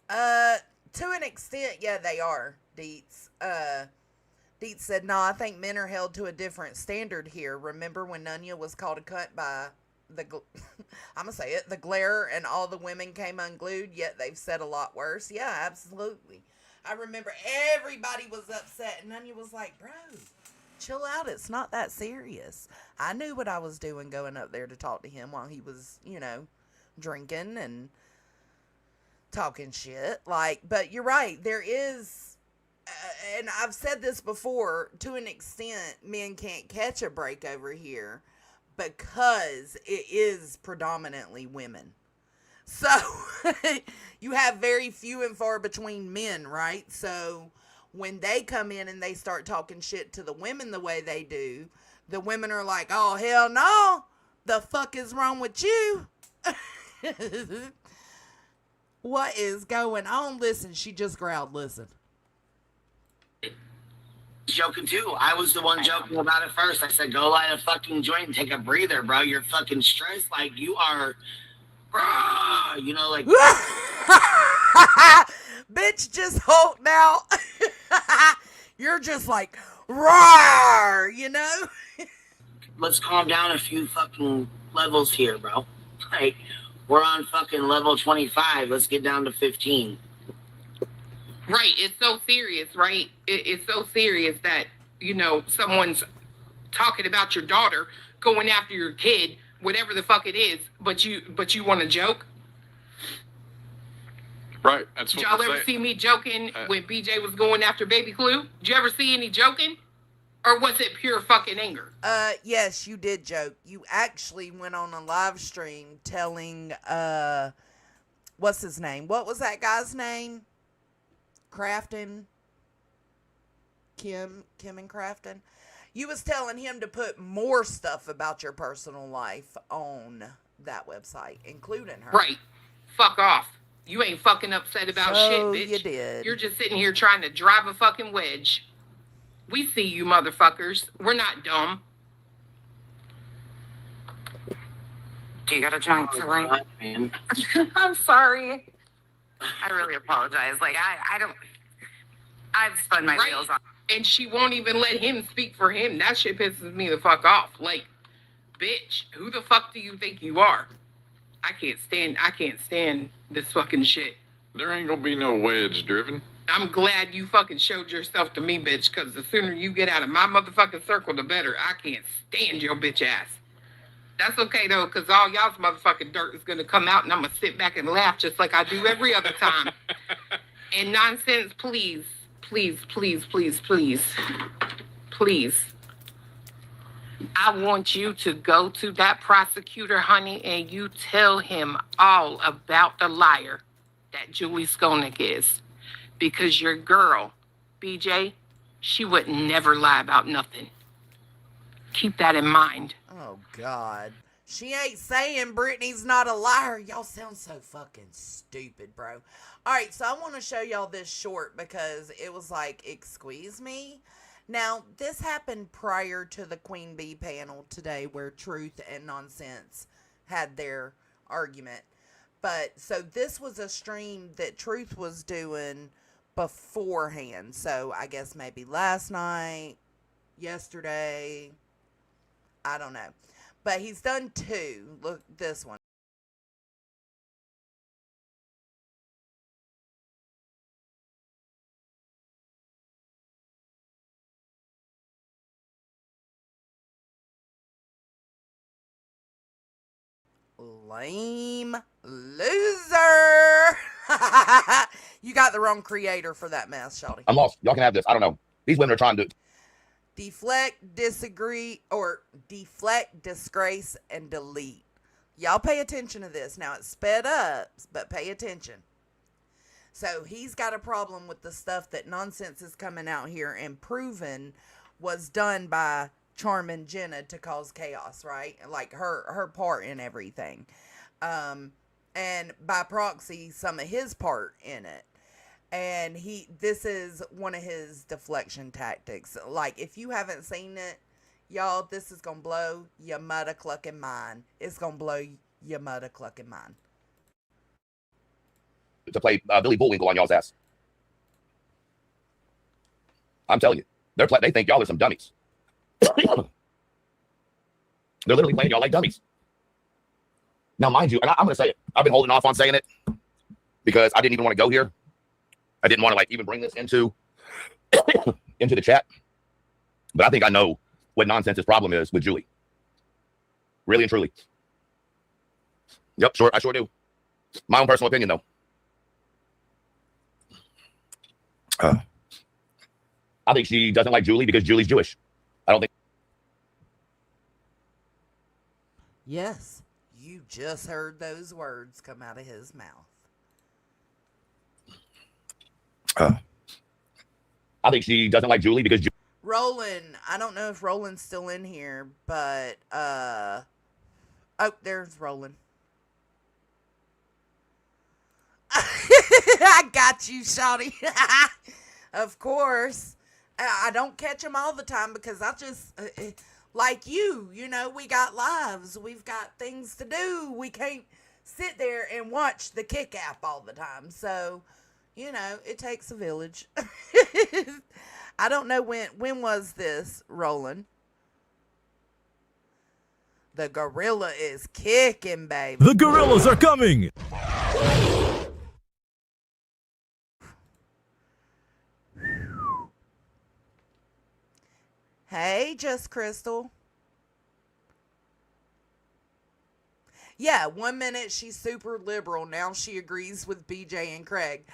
To an extent, yeah, they are, Deets. Deets said, no, I think men are held to a different standard here. Remember when Nunya was called a cunt by I'm going to say it, the glare, and all the women came unglued, yet they've said a lot worse. Yeah, absolutely. I remember everybody was upset, and Nunya was like, bro, chill out. It's not that serious. I knew what I was doing going up there to talk to him while he was, you know, drinking and talking shit. Like, but you're right. There is and I've said this before, to an extent, men can't catch a break over here because it is predominantly women. So you have very few and far between men, right? So when they come in and they start talking shit to the women the way they do, the women are like, oh, hell no, the fuck is wrong with you? What is going on? Listen, she just growled, listen. Joking too. I was the one joking about it first. I said, go light a fucking joint and take a breather, bro. You're fucking stressed. Like, you are, you know, like. Bitch, just hold now. You're just like, roar, you know? Let's calm down a few fucking levels here, bro. Like, we're on fucking level 25. Let's get down to 15. Right. It's so serious, right? It's so serious that, you know, someone's talking about your daughter, going after your kid, whatever the fuck it is, but you want to joke? Right. That's what Did y'all I'm ever saying. see me joking when BJ was going after Baby Clue? Did you ever see any joking? Or was it pure fucking anger? Yes, you did joke. You actually went on a live stream telling, what's his name? What was that guy's name? Crafton? Kim and Crafton? You was telling him to put more stuff about your personal life on that website, including her. Right. Fuck off. You ain't fucking upset about So shit, bitch. you did. You're just sitting here trying to drive a fucking wedge. We see you motherfuckers. We're not dumb. Do you got a joint to light? God, man. I'm sorry. I really apologize. Like, I've spun my wheels on. And she won't even let him speak for him. That shit pisses me the fuck off. Like, bitch, who the fuck do you think you are? I can't stand this fucking shit. There ain't gonna be no wedge driven. I'm glad you fucking showed yourself to me, bitch, because the sooner you get out of my motherfucking circle, the better. I can't stand your bitch ass. That's okay, though, because all y'all's motherfucking dirt is going to come out, and I'm going to sit back and laugh just like I do every other time. And nonsense, please, please, please, please, please, please. I want you to go to that prosecutor, honey, and you tell him all about the liar that Julie Skolnick is. Because your girl, BJ, she would never lie about nothing. Keep that in mind. Oh, God. She ain't saying Brittany's not a liar. Y'all sound so fucking stupid, bro. All right, so I want to show y'all this short because it was like, excuse me? Now, this happened prior to the Queen Bee panel today where Truth and Nonsense had their argument. But, so this was a stream that Truth was doing beforehand. So, I guess maybe last night, yesterday, I don't know. But he's done two. Look, this one. Lame loser. You got the wrong creator for that mess, Shawty. I'm lost. Y'all can have this. I don't know. These women are trying to deflect, disagree, or deflect, disgrace, and delete. Y'all pay attention to this. Now, it's sped up, but pay attention. So, he's got a problem with the stuff that Nonsense is coming out here and proven was done by Charm and Jenna to cause chaos, right? Like, her part in everything. And by proxy, some of his part in it. And this is one of his deflection tactics. Like, if you haven't seen it, y'all, this is going to blow your mudda clucking mind. It's going to blow your mudda clucking mind. To play Billy Bullwinkle on y'all's ass. I'm telling you. They think y'all are some dummies. They're literally playing y'all like dummies. Now, mind you, and I'm going to say it. I've been holding off on saying it because I didn't even want to go here. I didn't want to, like, even bring this into the chat. But I think I know what Nonsense's problem is with Julie. Really and truly. Yep, sure. I sure do. My own personal opinion, though. I think she doesn't like Julie because Julie's Jewish. I don't think. Yes, you just heard those words come out of his mouth. I think she doesn't like Julie because. Roland, I don't know if Roland's still in here, but oh, there's Roland. I got you, shawty. Of course. I don't catch them all the time because I just, like you know, we got lives. We've got things to do. We can't sit there and watch the Kick app all the time. So, you know, it takes a village. I don't know when was this, Roland? The gorilla is kicking, baby. The gorillas are coming. Hey, Just Crystal. Yeah, 1 minute she's super liberal. Now she agrees with BJ and Craig.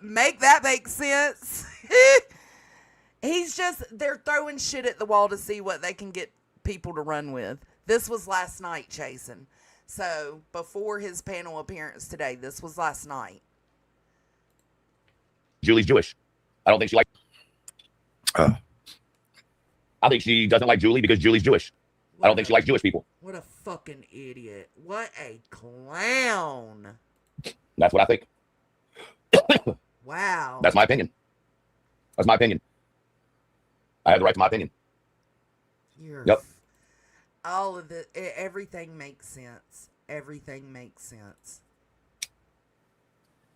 Make that make sense? They're throwing shit at the wall to see what they can get people to run with. This was last night, Chasen. So, before his panel appearance today, this was last night. Julie's Jewish. I don't think she likes. I think she doesn't like Julie because Julie's Jewish. I don't think she likes Jewish people. What a fucking idiot. What a clown. That's what I think. Wow. That's my opinion. That's my opinion. I have the right to my opinion. Yep. All of the, everything makes sense. Everything makes sense.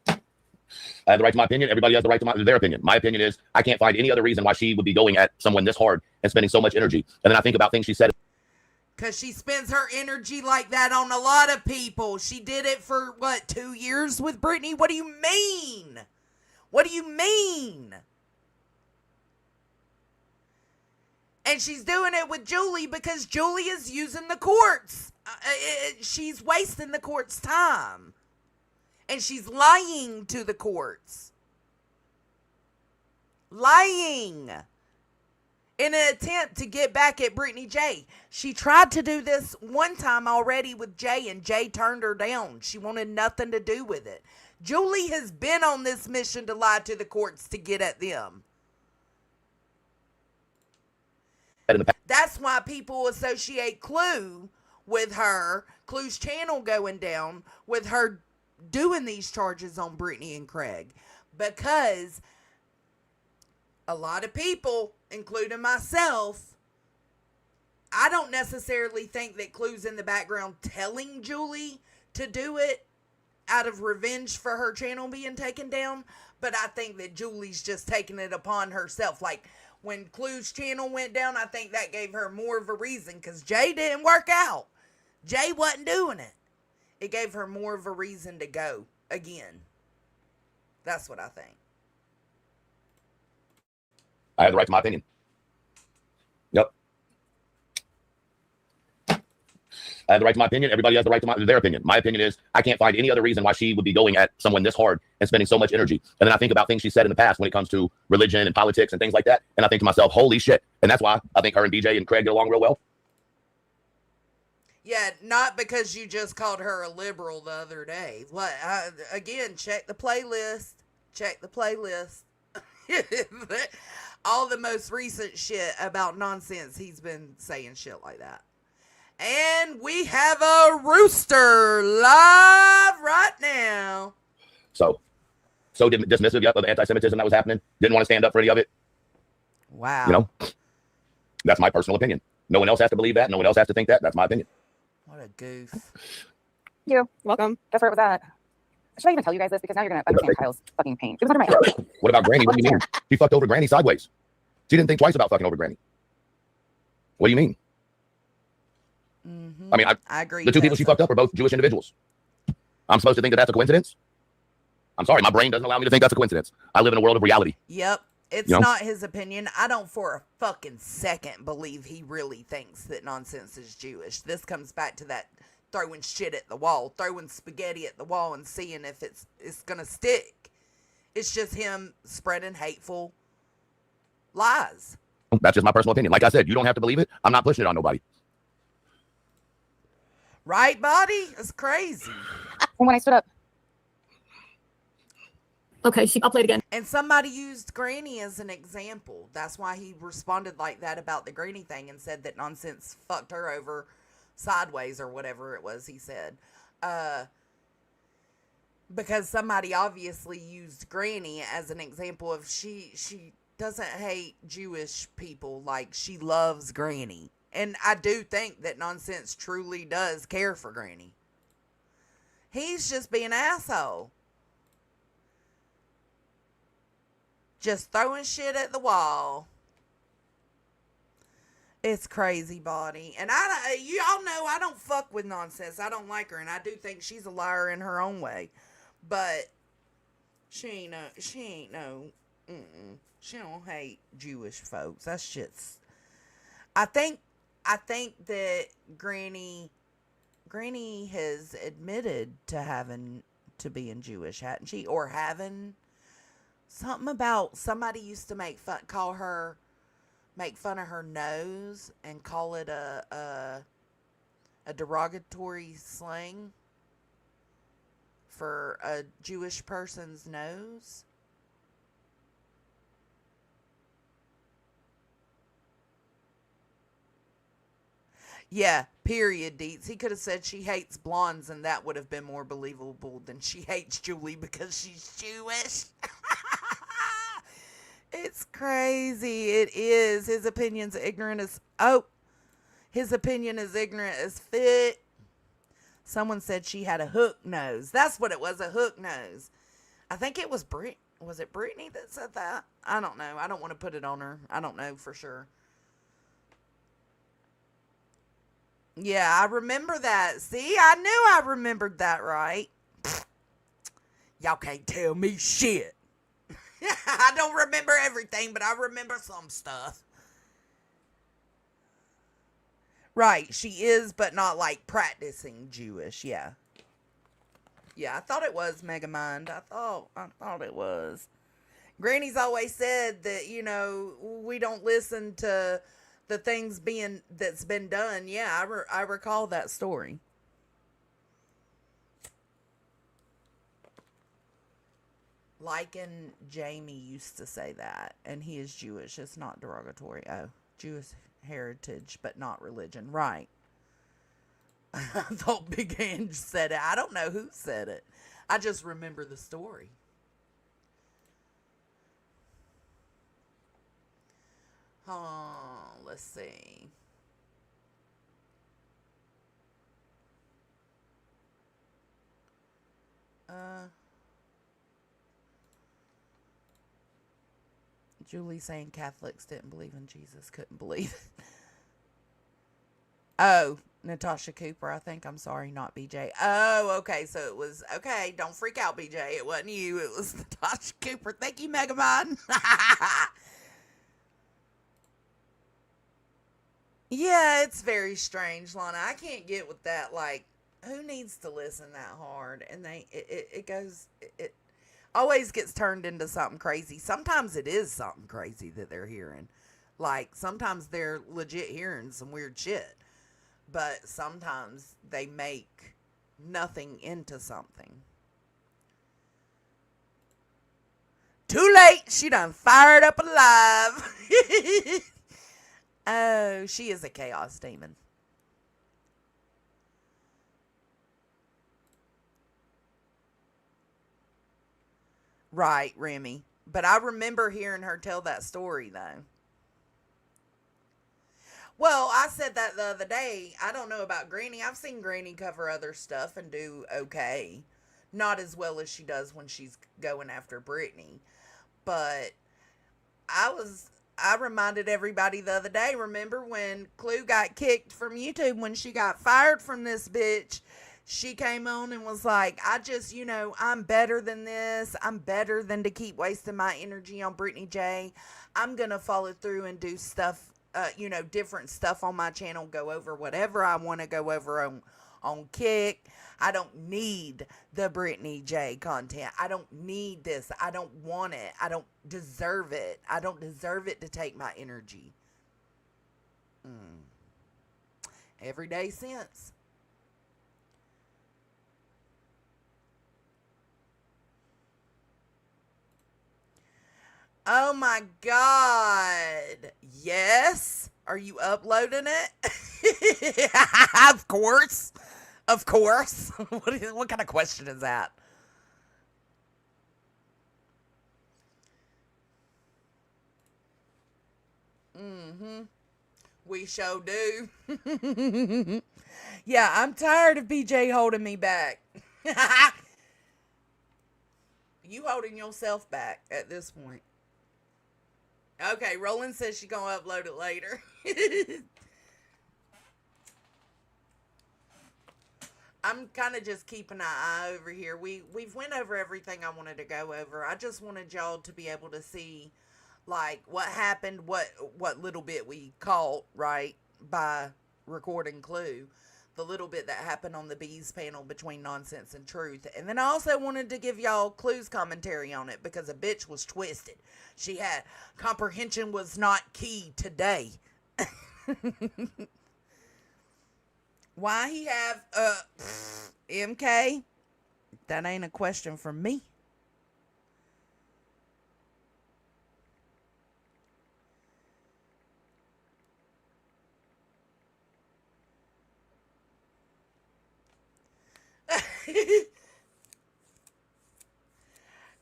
I have the right to my opinion. Everybody has the right to their opinion. My opinion is I can't find any other reason why she would be going at someone this hard and spending so much energy. And then I think about things she said. Because she spends her energy like that on a lot of people. She did it for, 2 years with Brittany? What do you mean? What do you mean? And she's doing it with Julie because Julie is using the courts. She's wasting the court's time. And she's lying to the courts. Lying. In an attempt to get back at Brittany J. She tried to do this one time already with Jay, and Jay turned her down. She wanted nothing to do with it. Julie has been on this mission to lie to the courts to get at them. That's why people associate Clue with her, Clue's channel going down, with her doing these charges on Brittany and Craig. Because a lot of people, including myself, I don't necessarily think that Clue's in the background telling Julie to do it out of revenge for her channel being taken down. But I think that Julie's just taking it upon herself. Like, when Clue's channel went down, I think that gave her more of a reason, because Jay didn't work out. Jay wasn't doing it. It gave her more of a reason to go again. That's what I think. I have the right to my opinion. Yep. I have the right to my opinion. Everybody has the right to their opinion. My opinion is I can't find any other reason why she would be going at someone this hard and spending so much energy. And then I think about things she said in the past when it comes to religion and politics and things like that. And I think to myself, holy shit. And that's why I think her and BJ and Craig get along real well. Yeah, not because you just called her a liberal the other day. What? Again, check the playlist. Check the playlist. All the most recent shit about nonsense, he's been saying shit like that. And we have a rooster live right now. So dismissive of the anti-Semitism that was happening. Didn't want to stand up for any of it. Wow. You know, that's my personal opinion. No one else has to believe that. No one else has to think that. That's my opinion. What a goof. You welcome. That's right with that. Should I even tell you guys this? Because now you're going to understand Kyle's fucking pain. It was under my head. What about Granny? What do you mean? She fucked over Granny sideways. She didn't think twice about fucking over Granny. What do you mean? Mm-hmm. I mean, I agree. The two people she fucked up are both Jewish individuals. I'm supposed to think that that's a coincidence? I'm sorry, my brain doesn't allow me to think that's a coincidence. I live in a world of reality. Yep. It's not his opinion. I don't for a fucking second believe he really thinks that Nonsense is Jewish. This comes back to that throwing shit at the wall, throwing spaghetti at the wall and seeing if it's going to stick. It's just him spreading hateful Lies. That's just my personal opinion. Like I said, you don't have to believe it. I'm not pushing it on nobody. Right, Body? It's crazy. And when I stood up. Okay, I'll play it again. And somebody used Granny as an example. That's why he responded like that about the Granny thing and said that Nonsense fucked her over sideways or whatever it was he said. Because somebody obviously used Granny as an example of she doesn't hate Jewish people, like she loves Granny. And I do think that Nonsense truly does care for Granny. He's just being an asshole. Just throwing shit at the wall. It's crazy, Body. And y'all know I don't fuck with Nonsense. I don't like her, and I do think she's a liar in her own way. But she don't hate Jewish folks. That shit's. I think that Granny has admitted to being Jewish, hadn't she? Or having something about somebody used to make fun of her nose and call it a derogatory slang for a Jewish person's nose. Yeah, period, Deets. He could have said she hates blondes, and that would have been more believable than she hates Julie because she's Jewish. It's crazy. It is. His opinion is ignorant as fit. Someone said she had a hook nose. That's what it was, a hook nose. I think it was Was it Brittany that said that? I don't know. I don't want to put it on her. I don't know for sure. Yeah, I remember that. See, I knew I remembered that right. Y'all can't tell me shit. I don't remember everything, but I remember some stuff. Right, she is, but not like practicing Jewish, yeah. Yeah, I thought it was Megamind. I thought it was. Granny's always said that, we don't listen to the things that's been done. Yeah, I recall that story. Lycan Jamie used to say that, and he is Jewish. It's not derogatory. Oh, Jewish heritage, but not religion. Right. I thought Big Ange said it. I don't know who said it. I just remember the story. Let's see. Julie saying Catholics didn't believe in Jesus, couldn't believe it. Oh, Natasha Cooper, I think. I'm sorry, not BJ. Oh, okay, so it was, okay, don't freak out, BJ. It wasn't you, it was Natasha Cooper. Thank you, Megamon. Yeah, it's very strange, Lana. I can't get with that, like, who needs to listen that hard? And it always gets turned into something crazy. Sometimes it is something crazy that they're hearing. Like, sometimes they're legit hearing some weird shit. But sometimes they make nothing into something. Too late. She done fired up alive. Oh, she is a chaos demon. Right, Remy. But I remember hearing her tell that story, though. Well, I said that the other day. I don't know about Granny. I've seen Granny cover other stuff and do okay. Not as well as she does when she's going after Brittany. But I reminded everybody the other day, remember when Clue got kicked from YouTube when she got fired from this bitch? She came on and was like, I'm better than this. I'm better than to keep wasting my energy on Brittany J. I'm going to follow through and do stuff, different stuff on my channel, go over whatever I want to go over on Kick. I don't need the Brittany J content. I don't need this. I don't want it. I don't deserve it. I don't deserve it to take my energy. Everyday sense. Oh my God. Yes. Are you uploading it? Of course. Of course. What kind of question is that? We sure do. Yeah, I'm tired of BJ holding me back. You holding yourself back at this point. Okay, Roland says she's going to upload it later. I'm kind of just keeping an eye over here. We've went over everything I wanted to go over. I just wanted y'all to be able to see, like, what happened, what little bit we caught, right, by recording Clue. The little bit that happened on the Bees panel between Nonsense and Truth. And then I also wanted to give y'all Clue's commentary on it because a bitch was twisted. She had comprehension was not key today. Why he have MK? That ain't a question for me.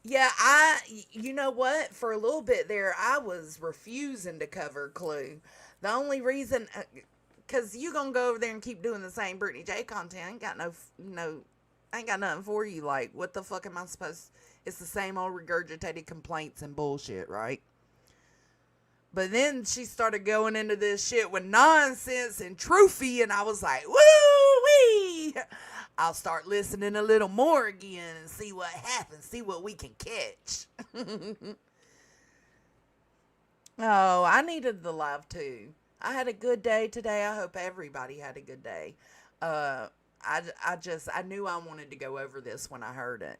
Yeah, you know what? For a little bit there, I was refusing to cover Clue. The only reason, because you gonna go over there and keep doing the same Brittany J content. I ain't got I ain't got nothing for you. Like, what the fuck am I supposed? It's the same old regurgitated complaints and bullshit, right? But then she started going into this shit with Nonsense and Truthie, and I was like, woo-wee! I'll start listening a little more again and see what happens, see what we can catch. Oh, I needed the live too. I had a good day today. I hope everybody had a good day. I knew I wanted to go over this when I heard it.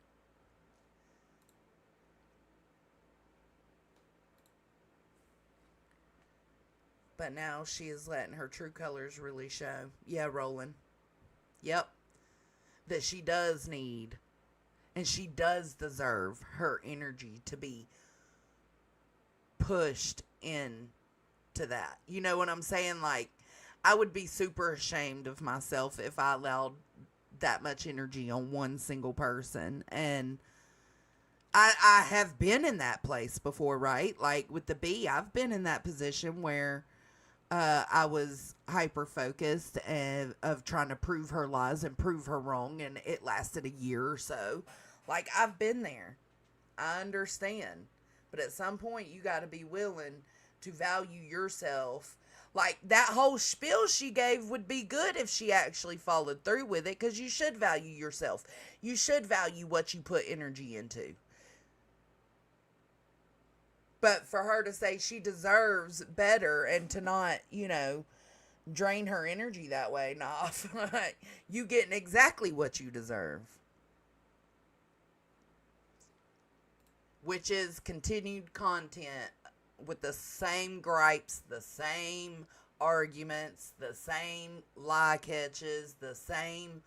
But now she is letting her true colors really show. Yeah, Roland. Yep. That she does need, and she does deserve her energy to be pushed in to that. You know what I'm saying? Like, I would be super ashamed of myself if I allowed that much energy on one single person. And I have been in that place before, right? Like with the bee, I've been in that position where I was hyper focused and of trying to prove her lies and prove her wrong, and it lasted a year or so. Like, I've been there. I understand. But at some point, you got to be willing to value yourself. Like, that whole spiel she gave would be good if she actually followed through with it, because you should value yourself. You should value what you put energy into. But for her to say she deserves better and to not, drain her energy that way, nah. You getting exactly what you deserve. Which is continued content with the same gripes, the same arguments, the same lie catches, the same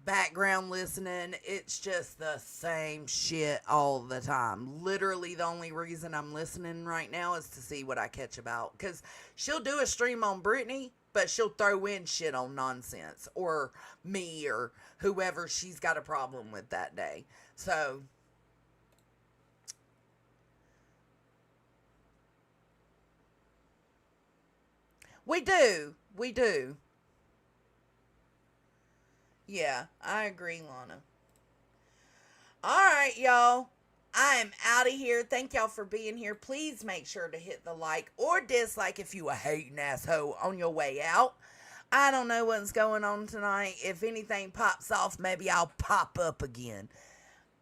background listening. It's just the same shit all the time. Literally, the only reason I'm listening right now is to see what I catch about. Because she'll do a stream on Brittany, but she'll throw in shit on Nonsense or me or whoever she's got a problem with that day. So we do. Yeah, I agree, Lana. Alright, y'all. I am out of here. Thank y'all for being here. Please make sure to hit the like or dislike if you a hating asshole on your way out. I don't know what's going on tonight. If anything pops off, maybe I'll pop up again.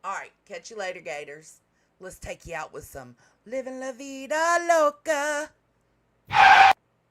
Alright, catch you later, Gators. Let's take you out with some Living La Vida Loca.